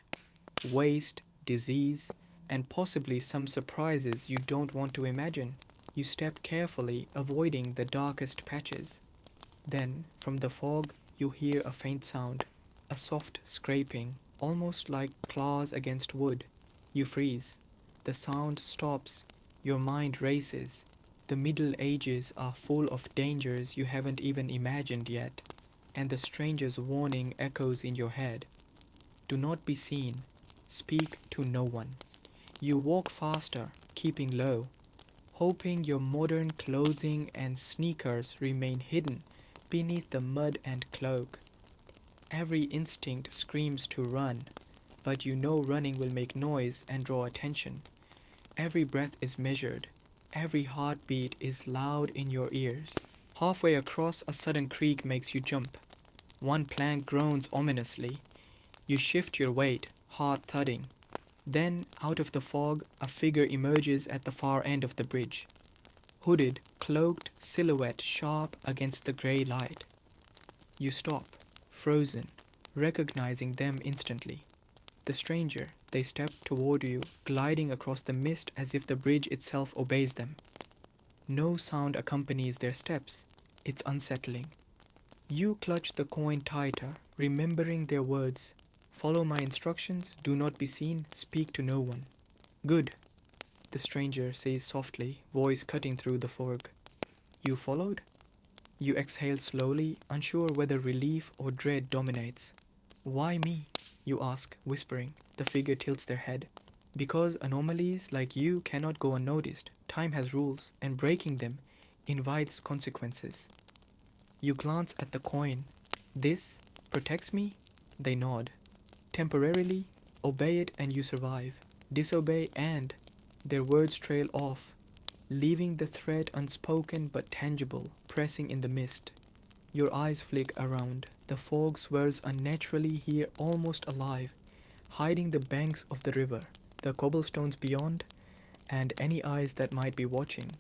waste, disease, and possibly some surprises you don't want to imagine. You step carefully, avoiding the darkest patches. Then, from the fog, you hear a faint sound, a soft scraping, almost like claws against wood. You freeze. The sound stops. Your mind races. The Middle Ages are full of dangers you haven't even imagined yet, and the stranger's warning echoes in your head. Do not be seen. Speak to no one. You walk faster, keeping low, hoping your modern clothing and sneakers remain hidden beneath the mud and cloak. Every instinct screams to run, but you know running will make noise and draw attention. Every breath is measured. Every heartbeat is loud in your ears. Halfway across, a sudden creak makes you jump. One plank groans ominously. You shift your weight, heart thudding. Then, out of the fog, a figure emerges at the far end of the bridge. Hooded, cloaked silhouette sharp against the grey light. You stop, frozen, recognizing them instantly. The stranger, they step toward you, gliding across the mist as if the bridge itself obeys them. No sound accompanies their steps. It's unsettling. You clutch the coin tighter, remembering their words. Follow my instructions, do not be seen, speak to no one. Good, the stranger says softly, voice cutting through the fog. You followed? You exhale slowly, unsure whether relief or dread dominates. Why me? You ask, whispering. The figure tilts their head. Because anomalies like you cannot go unnoticed. Time has rules, and breaking them invites consequences. You glance at the coin. This protects me? They nod. Temporarily, obey it and you survive. Disobey and their words trail off, leaving the threat unspoken but tangible, pressing in the mist. Your eyes flick around. The fog swirls unnaturally here, almost alive, hiding the banks of the river, the cobblestones beyond, and any eyes that might be watching.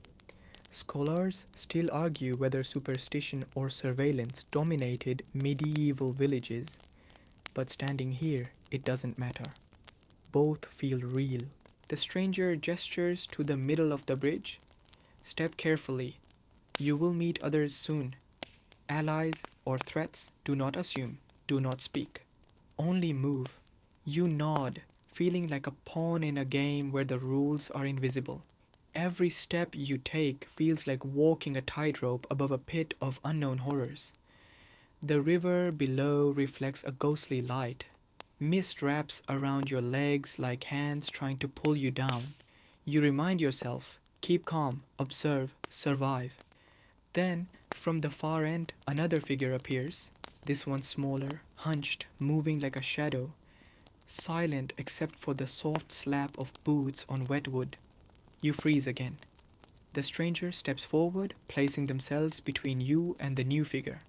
Scholars still argue whether superstition or surveillance dominated medieval villages, but standing here, it doesn't matter. Both feel real. The stranger gestures to the middle of the bridge. Step carefully. You will meet others soon. Allies or threats, do not assume, do not speak. Only move. You nod, feeling like a pawn in a game where the rules are invisible. Every step you take feels like walking a tightrope above a pit of unknown horrors. The river below reflects a ghostly light. Mist wraps around your legs like hands trying to pull you down. You remind yourself, keep calm, observe, survive. Then, from the far end, another figure appears, this one smaller, hunched, moving like a shadow, silent except for the soft slap of boots on wet wood. You freeze again. The stranger steps forward, placing themselves between you and the new figure.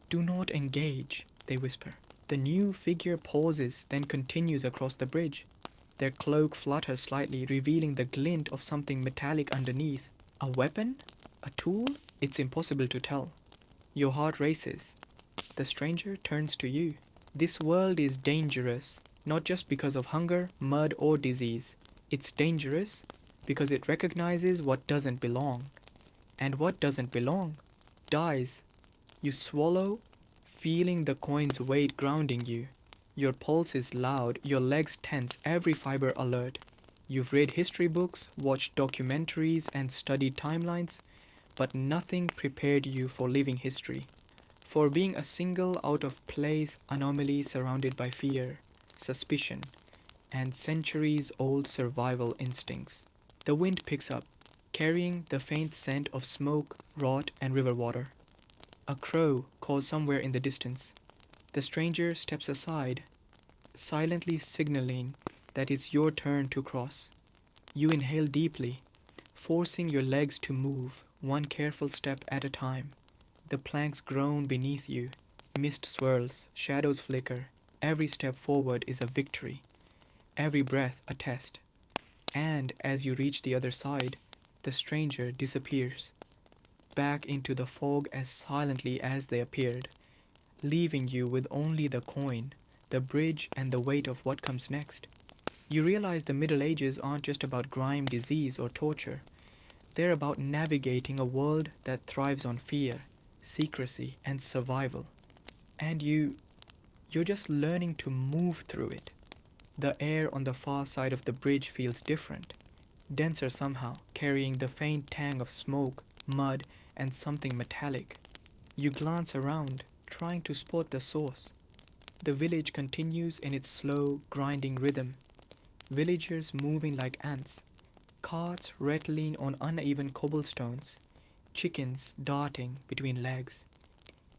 Do not engage, they whisper. The new figure pauses, then continues across the bridge. Their cloak flutters slightly, revealing the glint of something metallic underneath. A weapon? A tool? It's impossible to tell. Your heart races. The stranger turns to you. This world is dangerous, not just because of hunger, mud, or disease. It's dangerous because it recognizes what doesn't belong. And what doesn't belong dies. You swallow, feeling the coin's weight grounding you. Your pulse is loud, your legs tense, every fiber alert. You've read history books, watched documentaries, and studied timelines, but nothing prepared you for living history. For being a single out of place anomaly surrounded by fear, suspicion, and centuries old survival instincts. The wind picks up, carrying the faint scent of smoke, rot, and river water. A crow calls somewhere in the distance. The stranger steps aside, silently signaling that it's your turn to cross. You inhale deeply, forcing your legs to move, one careful step at a time. The planks groan beneath you, mist swirls, shadows flicker. Every step forward is a victory, every breath a test. And as you reach the other side, the stranger disappears, back into the fog as silently as they appeared, leaving you with only the coin, the bridge, and the weight of what comes next. You realize the Middle Ages aren't just about grime, disease, or torture. They're about navigating a world that thrives on fear, secrecy, and survival. And you're just learning to move through it. The air on the far side of the bridge feels different, denser somehow, carrying the faint tang of smoke, mud, and something metallic. You glance around, trying to spot the source. The village continues in its slow, grinding rhythm, villagers moving like ants, carts rattling on uneven cobblestones, chickens darting between legs.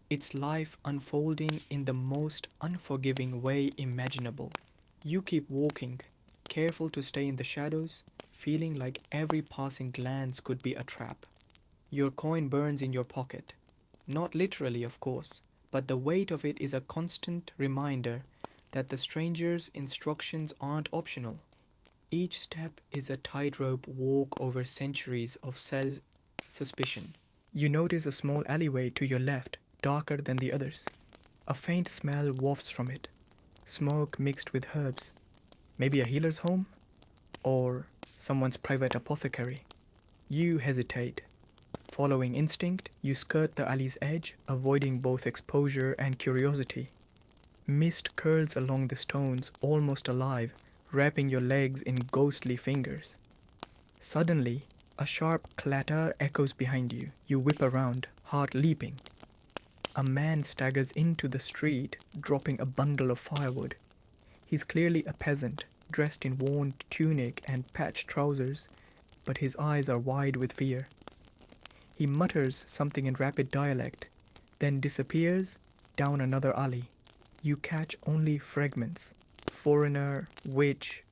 Its life unfolding in the most unforgiving way imaginable. You keep walking, careful to stay in the shadows, feeling like every passing glance could be a trap. Your coin burns in your pocket. Not literally, of course, but the weight of it is a constant reminder that the stranger's instructions aren't optional. Each step is a tightrope walk over centuries of suspicion. You notice a small alleyway to your left, darker than the others. A faint smell wafts from it, smoke mixed with herbs. Maybe a healer's home? Or someone's private apothecary. You hesitate. Following instinct, you skirt the alley's edge, avoiding both exposure and curiosity. Mist curls along the stones, almost alive, wrapping your legs in ghostly fingers. Suddenly, a sharp clatter echoes behind you. You whip around, heart leaping. A man staggers into the street, dropping a bundle of firewood. He's clearly a peasant, dressed in worn tunic and patched trousers, but his eyes are wide with fear. He mutters something in rapid dialect, then disappears down another alley. You catch only fragments. Foreigner, witch,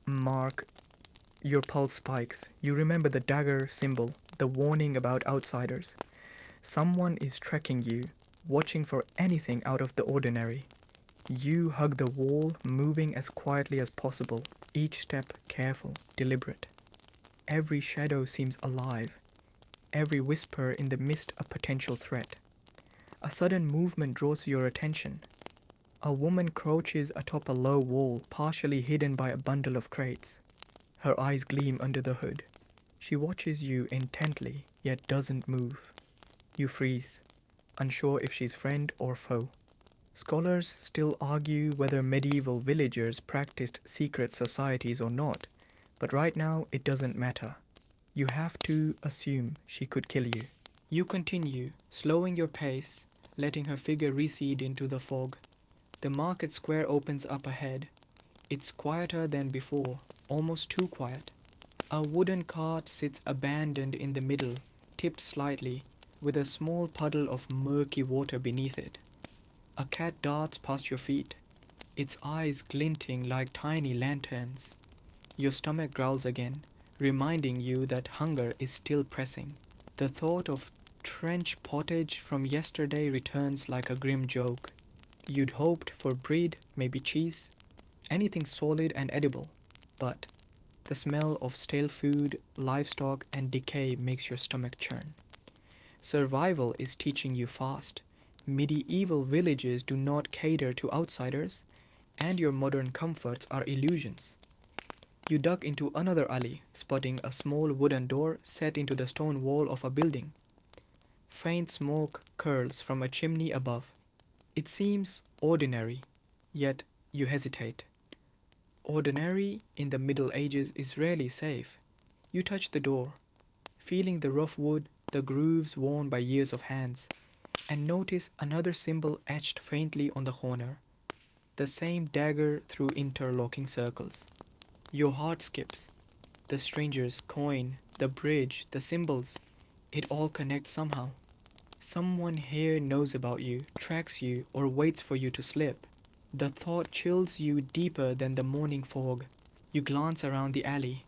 mark. Your pulse spikes. You remember the dagger symbol, the warning about outsiders. Someone is tracking you, watching for anything out of the ordinary. You hug the wall, moving as quietly as possible, each step careful, deliberate. Every shadow seems alive, every whisper in the mist a potential threat. A sudden movement draws your attention. A woman crouches atop a low wall, partially hidden by a bundle of crates. Her eyes gleam under the hood. She watches you intently, yet doesn't move. You freeze, unsure if she's friend or foe. Scholars still argue whether medieval villagers practiced secret societies or not, but right now it doesn't matter. You have to assume she could kill you. You continue, slowing your pace, letting her figure recede into the fog. The market square opens up ahead. It's quieter than before, almost too quiet. A wooden cart sits abandoned in the middle, tipped slightly, with a small puddle of murky water beneath it. A cat darts past your feet, its eyes glinting like tiny lanterns. Your stomach growls again, reminding you that hunger is still pressing. The thought of trench pottage from yesterday returns like a grim joke. You'd hoped for bread, maybe cheese, anything solid and edible, but the smell of stale food, livestock, and decay makes your stomach churn. Survival is teaching you fast. Medieval villages do not cater to outsiders, and your modern comforts are illusions. You duck into another alley, spotting a small wooden door set into the stone wall of a building. Faint smoke curls from a chimney above. It seems ordinary, yet you hesitate. Ordinary in the Middle Ages is rarely safe. You touch the door, feeling the rough wood, the grooves worn by years of hands, and notice another symbol etched faintly on the corner, the same dagger through interlocking circles. Your heart skips. The stranger's coin, the bridge, the symbols, it all connects somehow. Someone here knows about you, tracks you, or waits for you to slip. The thought chills you deeper than the morning fog. You glance around the alley.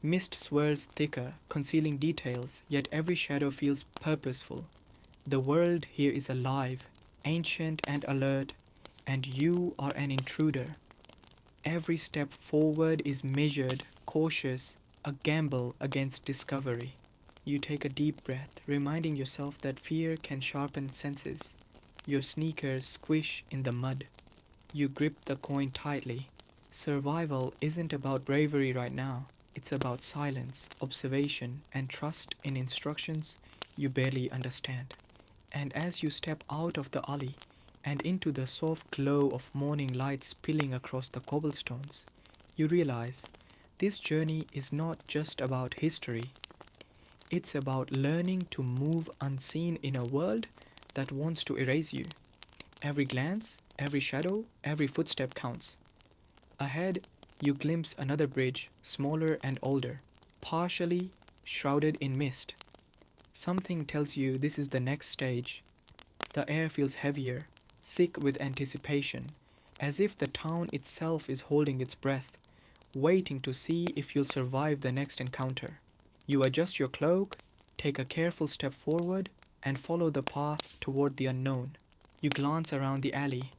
Mist swirls thicker, concealing details, yet every shadow feels purposeful. The world here is alive, ancient and alert, and you are an intruder. Every step forward is measured, cautious, a gamble against discovery. You take a deep breath, reminding yourself that fear can sharpen senses. Your sneakers squish in the mud. You grip the coin tightly. Survival isn't about bravery right now. It's about silence, observation, and trust in instructions you barely understand. And as you step out of the alley and into the soft glow of morning light spilling across the cobblestones, you realize this journey is not just about history. It's about learning to move unseen in a world that wants to erase you. Every glance, every shadow, every footstep counts. Ahead, you glimpse another bridge, smaller and older, partially shrouded in mist. Something tells you this is the next stage. The air feels heavier, thick with anticipation, as if the town itself is holding its breath, waiting to see if you'll survive the next encounter. You adjust your cloak, take a careful step forward, and follow the path toward the unknown. You glance around the alley.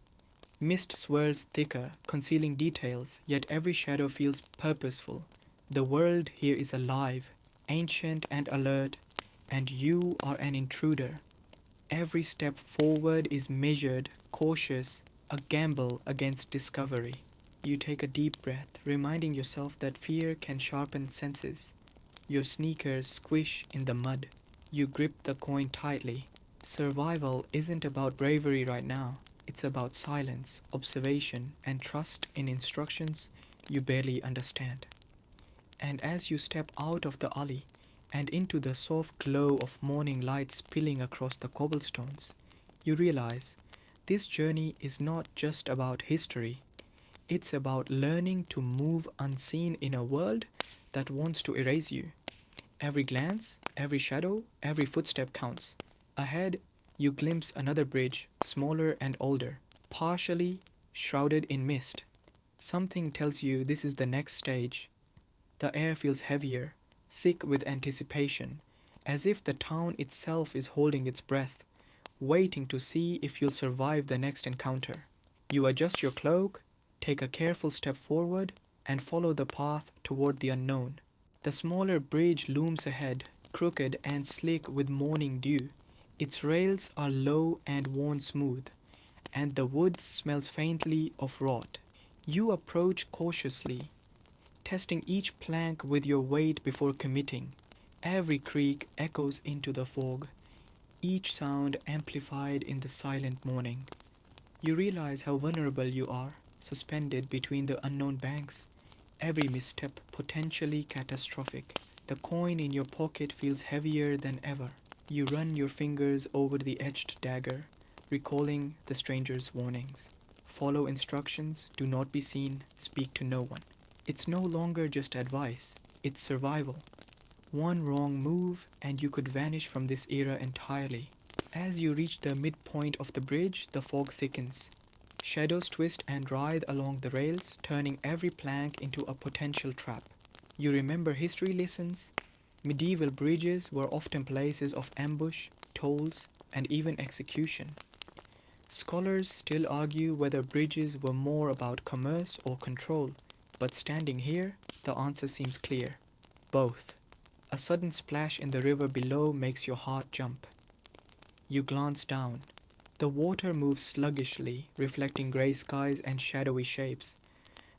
Mist swirls thicker, concealing details, yet every shadow feels purposeful. The world here is alive, ancient and alert, and you are an intruder. Every step forward is measured, cautious, a gamble against discovery. You take a deep breath, reminding yourself that fear can sharpen senses. Your sneakers squish in the mud. You grip the coin tightly. Survival isn't about bravery right now. It's about silence, observation, and trust in instructions you barely understand. And as you step out of the alley and into the soft glow of morning light spilling across the cobblestones, you realize this journey is not just about history. It's about learning to move unseen in a world that wants to erase you. Every glance, every shadow, every footstep counts. Ahead, you glimpse another bridge, smaller and older, partially shrouded in mist. Something tells you this is the next stage. The air feels heavier, thick with anticipation, as if the town itself is holding its breath, waiting to see if you'll survive the next encounter. You adjust your cloak, take a careful step forward, and follow the path toward the unknown. The smaller bridge looms ahead, crooked and slick with morning dew. Its rails are low and worn smooth, and the wood smells faintly of rot. You approach cautiously, testing each plank with your weight before committing. Every creak echoes into the fog, each sound amplified in the silent morning. You realize how vulnerable you are, suspended between the unknown banks, every misstep potentially catastrophic. The coin in your pocket feels heavier than ever. You run your fingers over the etched dagger, recalling the stranger's warnings. Follow instructions, do not be seen, speak to no one. It's no longer just advice, it's survival. One wrong move and you could vanish from this era entirely. As you reach the midpoint of the bridge, the fog thickens. Shadows twist and writhe along the rails, turning every plank into a potential trap. You remember history lessons? Medieval bridges were often places of ambush, tolls, and even execution. Scholars still argue whether bridges were more about commerce or control, but standing here, the answer seems clear. Both. A sudden splash in the river below makes your heart jump. You glance down. The water moves sluggishly, reflecting grey skies and shadowy shapes.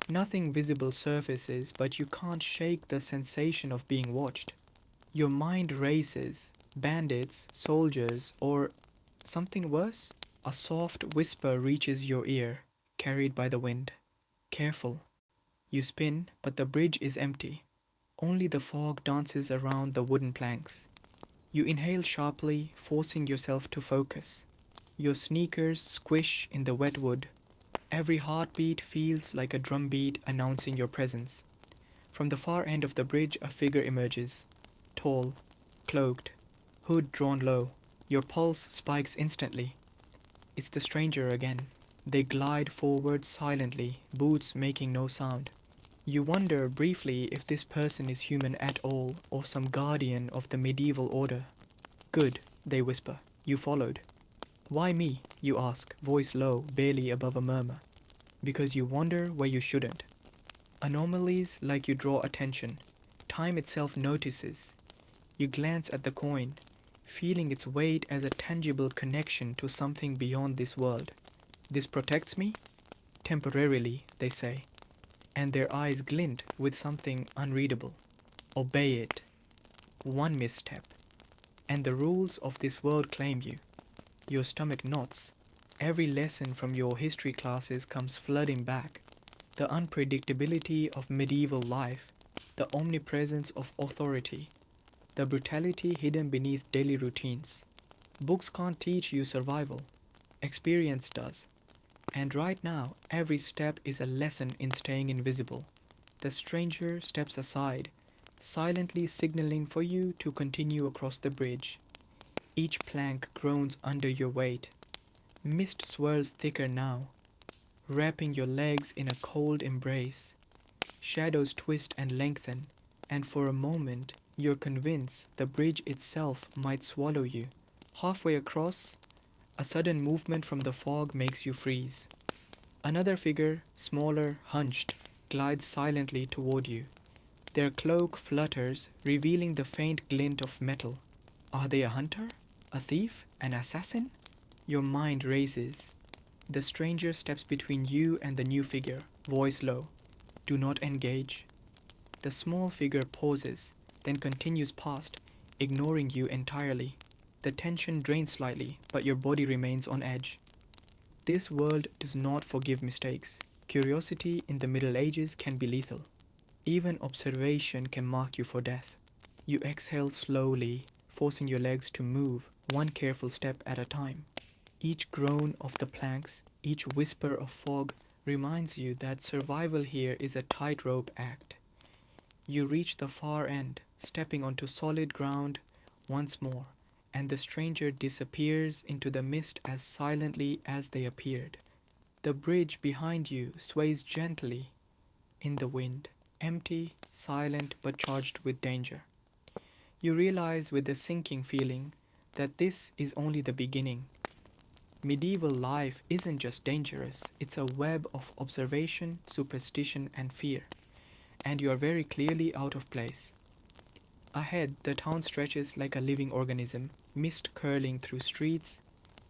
Nothing visible surfaces, but you can't shake the sensation of being watched. Your mind races, bandits, soldiers, or something worse? A soft whisper reaches your ear, carried by the wind. Careful. You spin, but the bridge is empty. Only the fog dances around the wooden planks. You inhale sharply, forcing yourself to focus. Your sneakers squish in the wet wood. Every heartbeat feels like a drumbeat announcing your presence. From the far end of the bridge, a figure emerges. Tall, cloaked, hood drawn low. Your pulse spikes instantly. It's the stranger again. They glide forward silently, boots making no sound. You wonder briefly if this person is human at all or some guardian of the medieval order. Good, they whisper. You followed. Why me? You ask, voice low, barely above a murmur. Because you wander where you shouldn't. Anomalies like you draw attention. Time itself notices. You glance at the coin, feeling its weight as a tangible connection to something beyond this world. This protects me? Temporarily, they say, and their eyes glint with something unreadable. Obey it. One misstep, and the rules of this world claim you. Your stomach knots. Every lesson from your history classes comes flooding back. The unpredictability of medieval life, the omnipresence of authority, the brutality hidden beneath daily routines. Books can't teach you survival. Experience does. And right now, every step is a lesson in staying invisible. The stranger steps aside, silently signaling for you to continue across the bridge. Each plank groans under your weight. Mist swirls thicker now, wrapping your legs in a cold embrace. Shadows twist and lengthen, and for a moment you're convinced the bridge itself might swallow you. Halfway across, a sudden movement from the fog makes you freeze. Another figure, smaller, hunched, glides silently toward you. Their cloak flutters, revealing the faint glint of metal. Are they a hunter? A thief? An assassin? Your mind races. The stranger steps between you and the new figure, voice low. Do not engage. The small figure pauses, then continues past, ignoring you entirely. The tension drains slightly, but your body remains on edge. This world does not forgive mistakes. Curiosity in the Middle Ages can be lethal. Even observation can mark you for death. You exhale slowly, forcing your legs to move, one careful step at a time. Each groan of the planks, each whisper of fog reminds you that survival here is a tightrope act. You reach the far end, stepping onto solid ground once more, and the stranger disappears into the mist as silently as they appeared. The bridge behind you sways gently in the wind, empty, silent, but charged with danger. You realize with a sinking feeling that this is only the beginning. Medieval life isn't just dangerous, it's a web of observation, superstition, and fear, and you are very clearly out of place. Ahead, the town stretches like a living organism, mist curling through streets,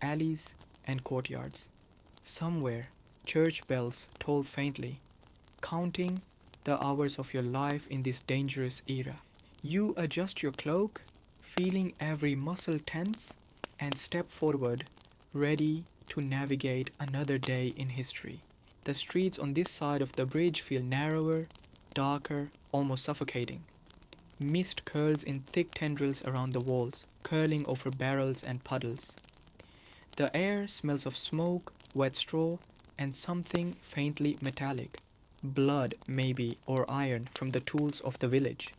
alleys, and courtyards. Somewhere, church bells toll faintly, counting the hours of your life in this dangerous era. You adjust your cloak, feeling every muscle tense, and step forward, ready to navigate another day in history. The streets on this side of the bridge feel narrower, darker, almost suffocating. Mist curls in thick tendrils around the walls, curling over barrels and puddles. The air smells of smoke, wet straw, and something faintly metallic. Blood, maybe, or iron from the tools of the village.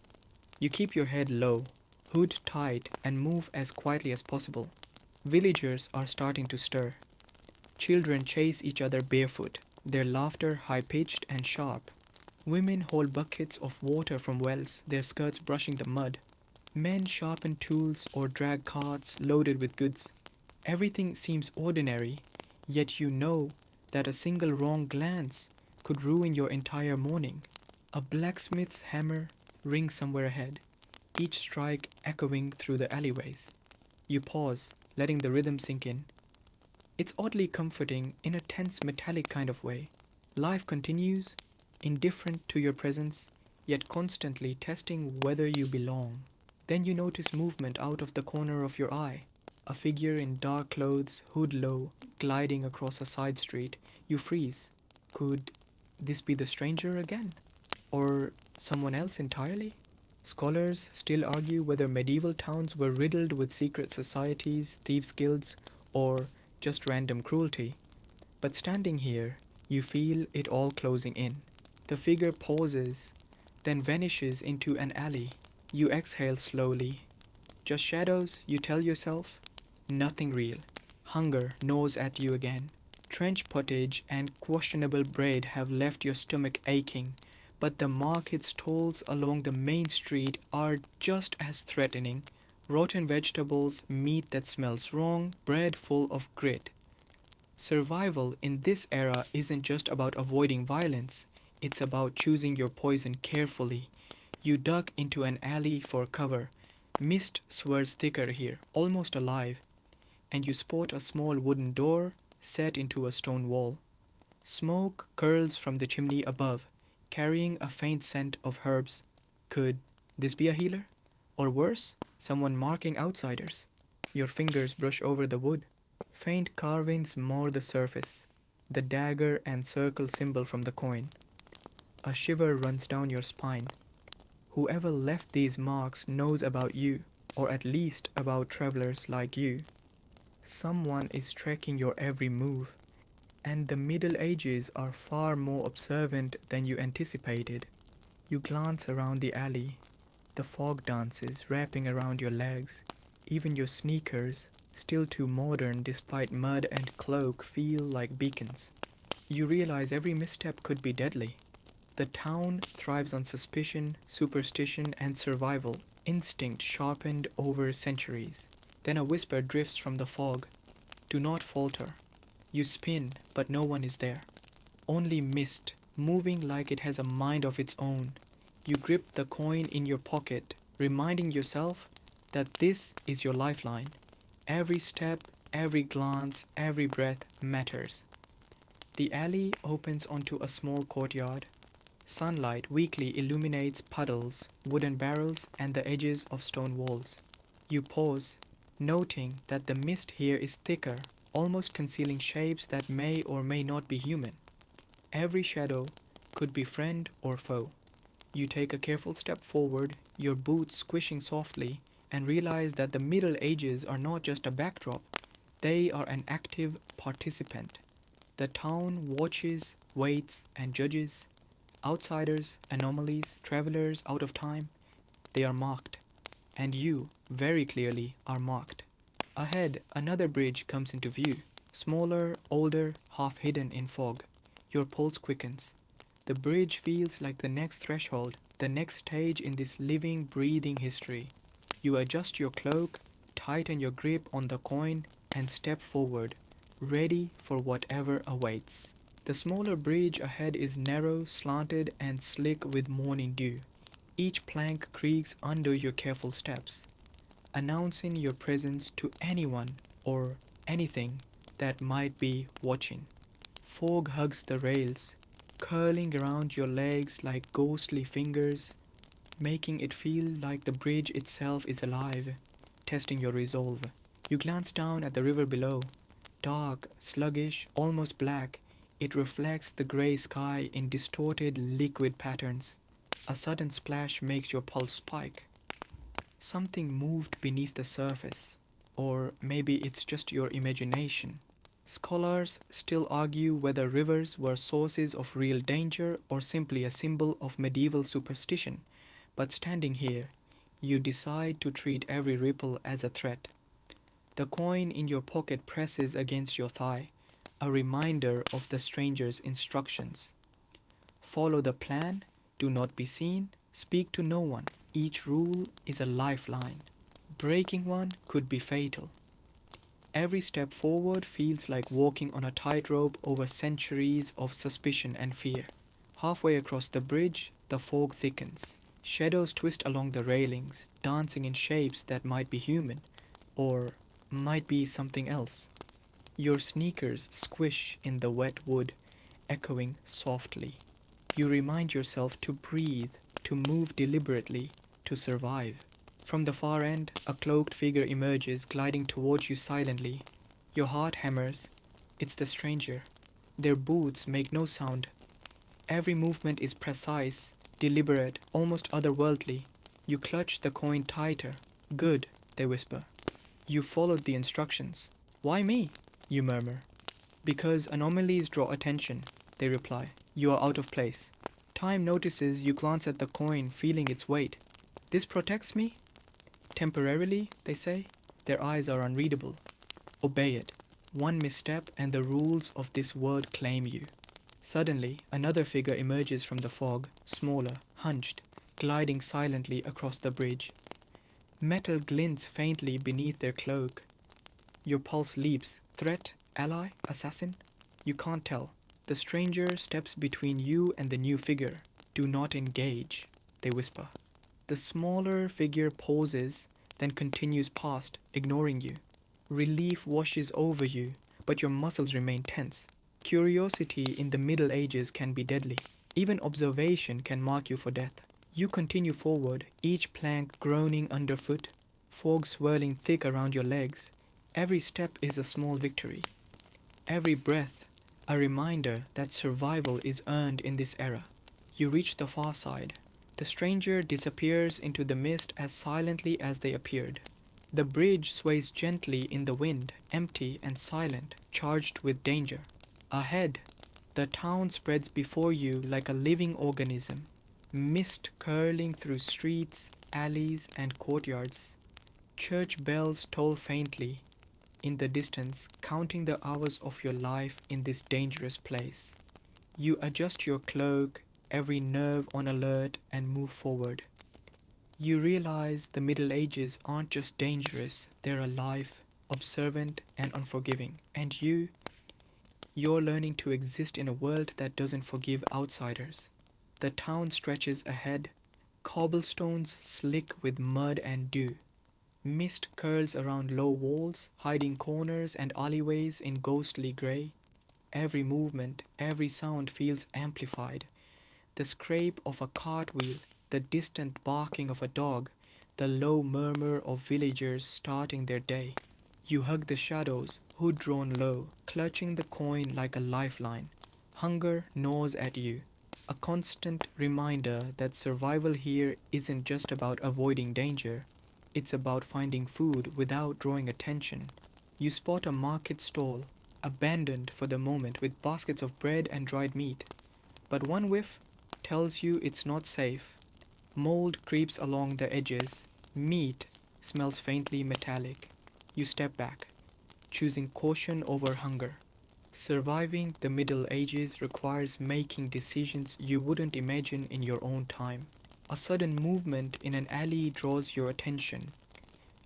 You keep your head low, hood tight, and move as quietly as possible. Villagers are starting to stir. Children chase each other barefoot, their laughter high-pitched and sharp. Women hold buckets of water from wells, their skirts brushing the mud. Men sharpen tools or drag carts loaded with goods. Everything seems ordinary, yet you know that a single wrong glance could ruin your entire morning. A blacksmith's hammer rings somewhere ahead, each strike echoing through the alleyways. You pause, letting the rhythm sink in. It's oddly comforting in a tense metallic kind of way. Life continues, indifferent to your presence, yet constantly testing whether you belong. Then you notice movement out of the corner of your eye. A figure in dark clothes, hood low, gliding across a side street. You freeze. Could this be the stranger again? Or someone else entirely? Scholars still argue whether medieval towns were riddled with secret societies, thieves' guilds, or just random cruelty. But standing here, you feel it all closing in. The figure pauses, then vanishes into an alley. You exhale slowly. Just shadows, you tell yourself. Nothing real. Hunger gnaws at you again. Trench pottage and questionable bread have left your stomach aching, but the market stalls along the main street are just as threatening. Rotten vegetables, meat that smells wrong, bread full of grit. Survival in this era isn't just about avoiding violence, it's about choosing your poison carefully. You duck into an alley for cover. Mist swirls thicker here, almost alive, and you spot a small wooden door set into a stone wall. Smoke curls from the chimney above, carrying a faint scent of herbs. Could this be a healer? Or worse, someone marking outsiders? Your fingers brush over the wood. Faint carvings mar the surface, the dagger and circle symbol from the coin. A shiver runs down your spine. Whoever left these marks knows about you, or at least about travelers like you. Someone is tracking your every move, and the Middle Ages are far more observant than you anticipated. You glance around the alley. The fog dances, wrapping around your legs. Even your sneakers, still too modern despite mud and cloak, feel like beacons. You realize every misstep could be deadly. The town thrives on suspicion, superstition, and survival, instinct sharpened over centuries. Then a whisper drifts from the fog. Do not falter. You spin, but no one is there. Only mist, moving like it has a mind of its own. You grip the coin in your pocket, reminding yourself that this is your lifeline. Every step, every glance, every breath matters. The alley opens onto a small courtyard. Sunlight weakly illuminates puddles, wooden barrels, and the edges of stone walls. You pause, noting that the mist here is thicker, almost concealing shapes that may or may not be human. Every shadow could be friend or foe. You take a careful step forward, your boots squishing softly, and realize that the Middle Ages are not just a backdrop, they are an active participant. The town watches, waits, and judges. Outsiders, anomalies, travelers out of time, they are marked. And you, very clearly, are marked. Ahead, another bridge comes into view, smaller, older, half hidden in fog. Your pulse quickens. The bridge feels like the next threshold, the next stage in this living, breathing history. You adjust your cloak, tighten your grip on the coin, and step forward, ready for whatever awaits. The smaller bridge ahead is narrow, slanted, and slick with morning dew. Each plank creaks under your careful steps, announcing your presence to anyone or anything that might be watching. Fog hugs the rails, curling around your legs like ghostly fingers, making it feel like the bridge itself is alive, testing your resolve. You glance down at the river below. Dark, sluggish, almost black, it reflects the grey sky in distorted liquid patterns. A sudden splash makes your pulse spike. Something moved beneath the surface, or maybe it's just your imagination. Scholars still argue whether rivers were sources of real danger or simply a symbol of medieval superstition, but standing here, you decide to treat every ripple as a threat. The coin in your pocket presses against your thigh, a reminder of the stranger's instructions. Follow the plan, do not be seen, speak to no one. Each rule is a lifeline. Breaking one could be fatal. Every step forward feels like walking on a tightrope over centuries of suspicion and fear. Halfway across the bridge, the fog thickens. Shadows twist along the railings, dancing in shapes that might be human, or might be something else. Your sneakers squish in the wet wood, echoing softly. You remind yourself to breathe, to move deliberately, to survive. From the far end, a cloaked figure emerges, gliding towards you silently. Your heart hammers. It's the stranger. Their boots make no sound. Every movement is precise, deliberate, almost otherworldly. You clutch the coin tighter. Good, they whisper. You followed the instructions. Why me? You murmur. Because anomalies draw attention, they reply. You are out of place. Time notices you glance at the coin, feeling its weight. This protects me? Temporarily, they say. Their eyes are unreadable. Obey it. One misstep and the rules of this world claim you. Suddenly, another figure emerges from the fog, smaller, hunched, gliding silently across the bridge. Metal glints faintly beneath their cloak. Your pulse leaps. Threat? Ally? Assassin? You can't tell. The stranger steps between you and the new figure. Do not engage, they whisper. The smaller figure pauses, then continues past, ignoring you. Relief washes over you, but your muscles remain tense. Curiosity in the Middle Ages can be deadly. Even observation can mark you for death. You continue forward, each plank groaning underfoot, fog swirling thick around your legs. Every step is a small victory. Every breath, a reminder that survival is earned in this era. You reach the far side. The stranger disappears into the mist as silently as they appeared. The bridge sways gently in the wind, empty and silent, charged with danger. Ahead, the town spreads before you like a living organism, mist curling through streets, alleys, and courtyards. Church bells toll faintly in the distance, counting the hours of your life in this dangerous place. You adjust your cloak, every nerve on alert, and move forward. You realize the Middle Ages aren't just dangerous, they're alive, observant, and unforgiving. And you're learning to exist in a world that doesn't forgive outsiders. The town stretches ahead, cobblestones slick with mud and dew. Mist curls around low walls, hiding corners and alleyways in ghostly grey. Every movement, every sound feels amplified. The scrape of a cartwheel, the distant barking of a dog, the low murmur of villagers starting their day. You hug the shadows, hood drawn low, clutching the coin like a lifeline. Hunger gnaws at you, a constant reminder that survival here isn't just about avoiding danger, it's about finding food without drawing attention. You spot a market stall, abandoned for the moment with baskets of bread and dried meat. But one whiff tells you it's not safe. Mold creeps along the edges. Meat smells faintly metallic. You step back, choosing caution over hunger. Surviving the Middle Ages requires making decisions you wouldn't imagine in your own time. A sudden movement in an alley draws your attention.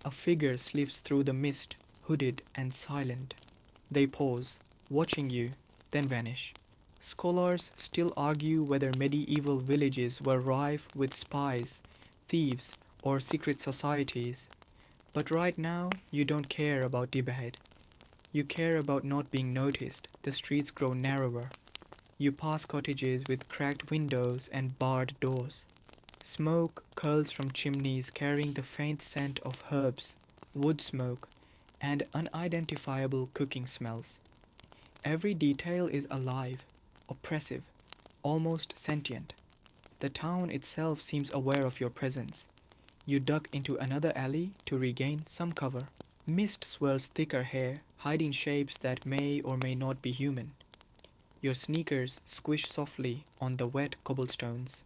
A figure slips through the mist, hooded and silent. They pause, watching you, then vanish. Scholars still argue whether medieval villages were rife with spies, thieves, or secret societies. But right now, you don't care about debate. You care about not being noticed. The streets grow narrower. You pass cottages with cracked windows and barred doors. Smoke curls from chimneys carrying the faint scent of herbs, wood smoke, and unidentifiable cooking smells. Every detail is alive, oppressive, almost sentient. The town itself seems aware of your presence. You duck into another alley to regain some cover. Mist swirls thicker hair, hiding shapes that may or may not be human. Your sneakers squish softly on the wet cobblestones.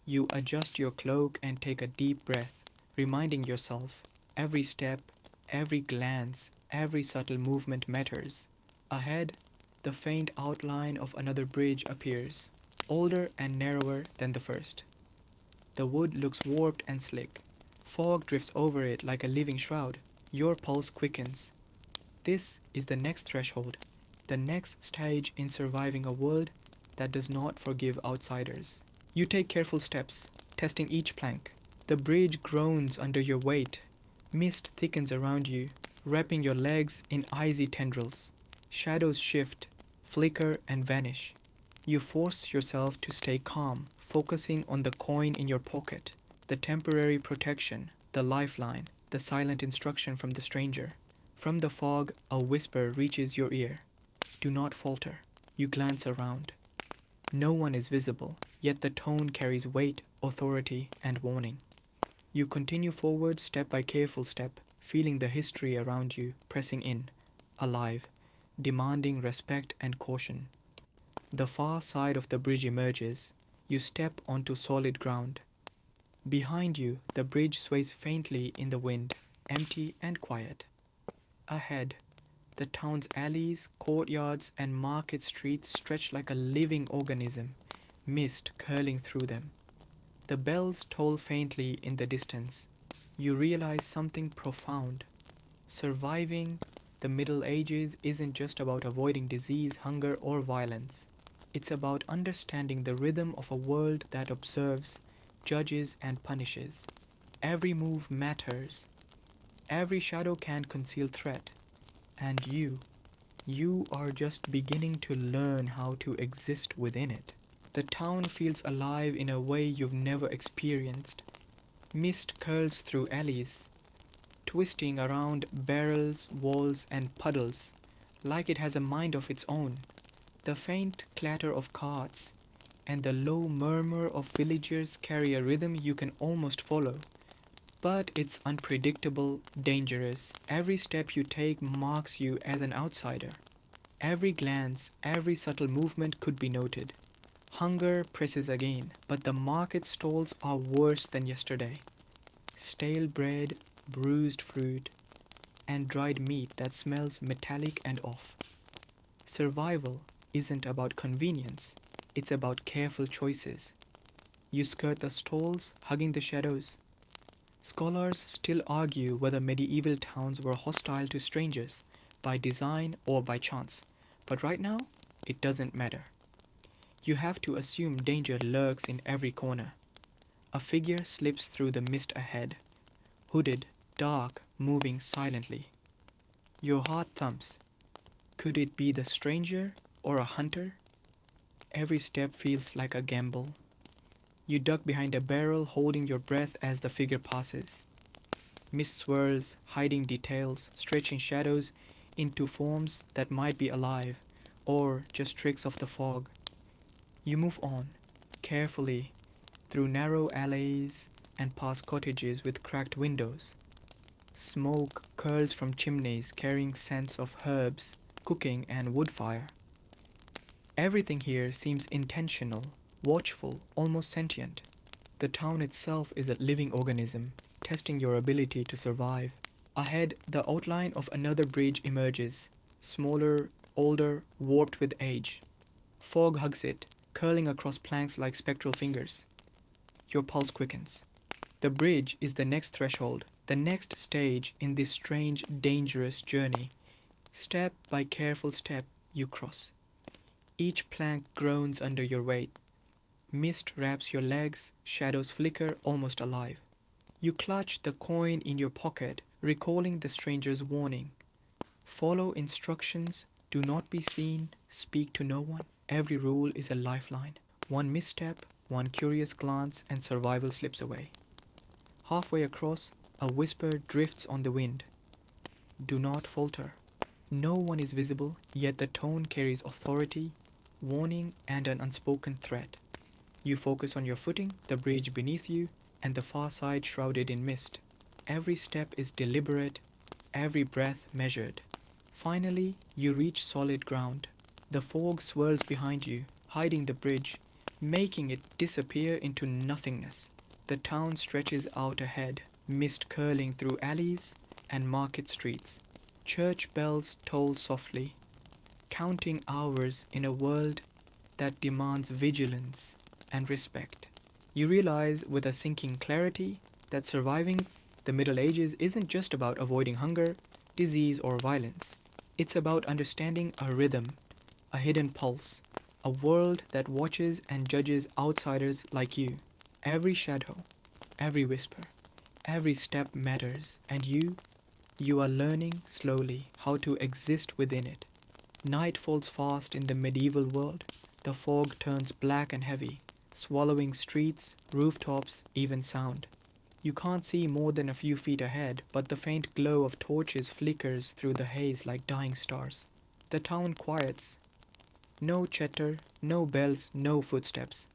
You adjust your cloak and take a deep breath, reminding yourself every step, every glance, every subtle movement matters. Ahead, the faint outline of another bridge appears, older and narrower than the first. The wood looks warped and slick. Fog drifts over it like a living shroud. Your pulse quickens. This is the next threshold, the next stage in surviving a world that does not forgive outsiders. You take careful steps, testing each plank. The bridge groans under your weight. Mist thickens around you, wrapping your legs in icy tendrils. Shadows shift, flicker, and vanish. You force yourself to stay calm, focusing on the coin in your pocket, the temporary protection, the lifeline, the silent instruction from the stranger. From the fog, a whisper reaches your ear. Do not falter. You glance around. No one is visible, yet the tone carries weight, authority, and warning. You continue forward step by careful step, feeling the history around you pressing in, alive, demanding respect and caution. The far side of the bridge emerges. You step onto solid ground. Behind you, the bridge sways faintly in the wind, empty and quiet. Ahead, the town's alleys, courtyards, and market streets stretch like a living organism, mist curling through them. The bells toll faintly in the distance. You realize something profound. Surviving the Middle Ages isn't just about avoiding disease, hunger, or violence. It's about understanding the rhythm of a world that observes, judges, and punishes. Every move matters. Every shadow can conceal threat. And you are just beginning to learn how to exist within it. The town feels alive in a way you've never experienced. Mist curls through alleys, twisting around barrels, walls, and puddles, like it has a mind of its own. The faint clatter of carts and the low murmur of villagers carry a rhythm you can almost follow. But it's unpredictable, dangerous. Every step you take marks you as an outsider. Every glance, every subtle movement could be noted. Hunger presses again, but the market stalls are worse than yesterday. Stale bread, bruised fruit, and dried meat that smells metallic and off. Survival isn't about convenience, it's about careful choices. You skirt the stalls, hugging the shadows. Scholars still argue whether medieval towns were hostile to strangers, by design or by chance, but right now, it doesn't matter. You have to assume danger lurks in every corner. A figure slips through the mist ahead, hooded, dark, moving silently. Your heart thumps. Could it be the stranger or a hunter? Every step feels like a gamble. You duck behind a barrel, holding your breath as the figure passes. Mist swirls, hiding details, stretching shadows into forms that might be alive, or just tricks of the fog. You move on, carefully, through narrow alleys and past cottages with cracked windows. Smoke curls from chimneys carrying scents of herbs, cooking, and wood fire. Everything here seems intentional, watchful, almost sentient. The town itself is a living organism, testing your ability to survive. Ahead, the outline of another bridge emerges, smaller, older, warped with age. Fog hugs it, curling across planks like spectral fingers. Your pulse quickens. The bridge is the next threshold, the next stage in this strange, dangerous journey. Step by careful step, you cross. Each plank groans under your weight. Mist wraps your legs, shadows flicker, almost alive. You clutch the coin in your pocket, recalling the stranger's warning. Follow instructions, do not be seen, speak to no one. Every rule is a lifeline. One misstep, one curious glance, and survival slips away. Halfway across, a whisper drifts on the wind. Do not falter. No one is visible, yet the tone carries authority, warning, and an unspoken threat. You focus on your footing, the bridge beneath you, and the far side shrouded in mist. Every step is deliberate, every breath measured. Finally, you reach solid ground. The fog swirls behind you, hiding the bridge, making it disappear into nothingness. The town stretches out ahead, mist curling through alleys and market streets. Church bells toll softly, counting hours in a world that demands vigilance and respect. You realize with a sinking clarity that surviving the Middle Ages isn't just about avoiding hunger, disease, or violence. It's about understanding a rhythm, a hidden pulse, a world that watches and judges outsiders like you. Every shadow, every whisper, every step matters, and you are learning slowly how to exist within it. Night falls fast in the medieval world, The fog turns black and heavy, swallowing streets, rooftops, even sound. You can't see more than a few feet ahead, but the faint glow of torches flickers through the haze like dying stars. The town quiets. No chatter, no bells, no footsteps.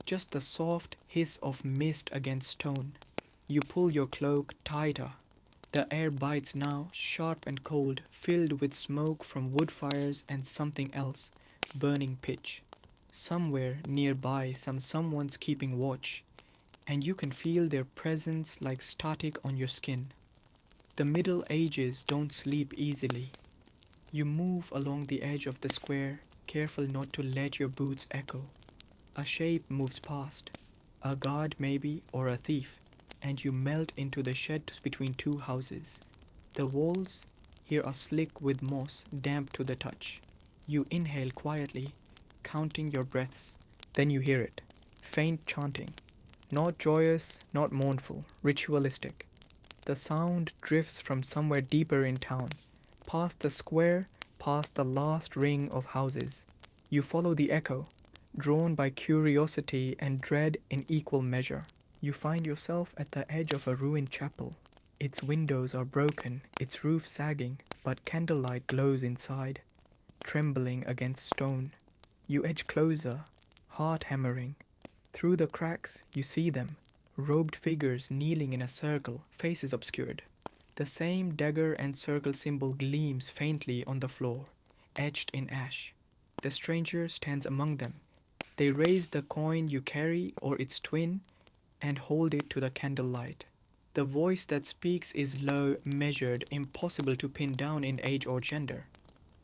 Just the soft hiss of mist against stone. You pull your cloak tighter. The air bites now, sharp and cold, filled with smoke from wood fires and something else, burning pitch. Somewhere nearby, someone's keeping watch, and you can feel their presence like static on your skin. The Middle Ages don't sleep easily. You move along the edge of the square, careful not to let your boots echo. A shape moves past, a guard maybe, or a thief, and you melt into the sheds between two houses. The walls here are slick with moss, damp to the touch. You inhale quietly, counting your breaths. Then you hear it, faint chanting. Not joyous, not mournful, ritualistic. The sound drifts from somewhere deeper in town, past the square, past the last ring of houses. You follow the echo, drawn by curiosity and dread in equal measure. You find yourself at the edge of a ruined chapel. Its windows are broken, its roof sagging, but candlelight glows inside, trembling against stone. You edge closer, heart hammering. Through the cracks, you see them, robed figures kneeling in a circle, faces obscured. The same dagger and circle symbol gleams faintly on the floor, etched in ash. The stranger stands among them. They raise the coin you carry or its twin and hold it to the candlelight. The voice that speaks is low, measured, impossible to pin down in age or gender.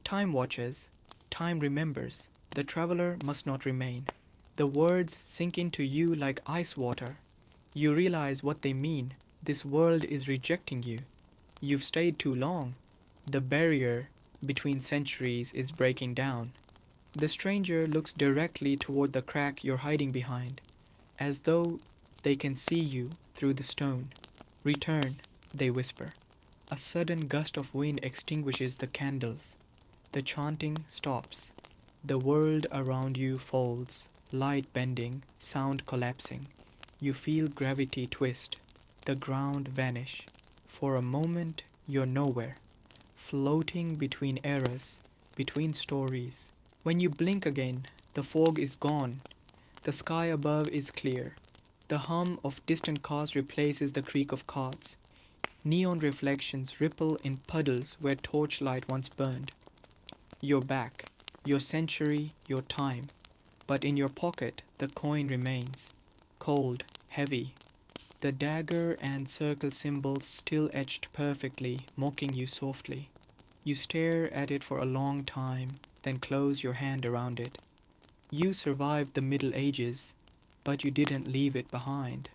Time watches, time remembers. The traveler must not remain. The words sink into you like ice water. You realize what they mean. This world is rejecting you. You've stayed too long. The barrier between centuries is breaking down. The stranger looks directly toward the crack you're hiding behind, as though they can see you through the stone. Return, they whisper. A sudden gust of wind extinguishes the candles. The chanting stops. The world around you folds, light bending, sound collapsing. You feel gravity twist, the ground vanish. For a moment, you're nowhere, floating between eras, between stories. When you blink again, the fog is gone. The sky above is clear. The hum of distant cars replaces the creak of carts. Neon reflections ripple in puddles where torchlight once burned. You're back, your century, your time. But in your pocket, the coin remains, cold, heavy. The dagger and circle symbols still etched perfectly, mocking you softly. You stare at it for a long time, then close your hand around it. You survived the Middle Ages, but you didn't leave it behind.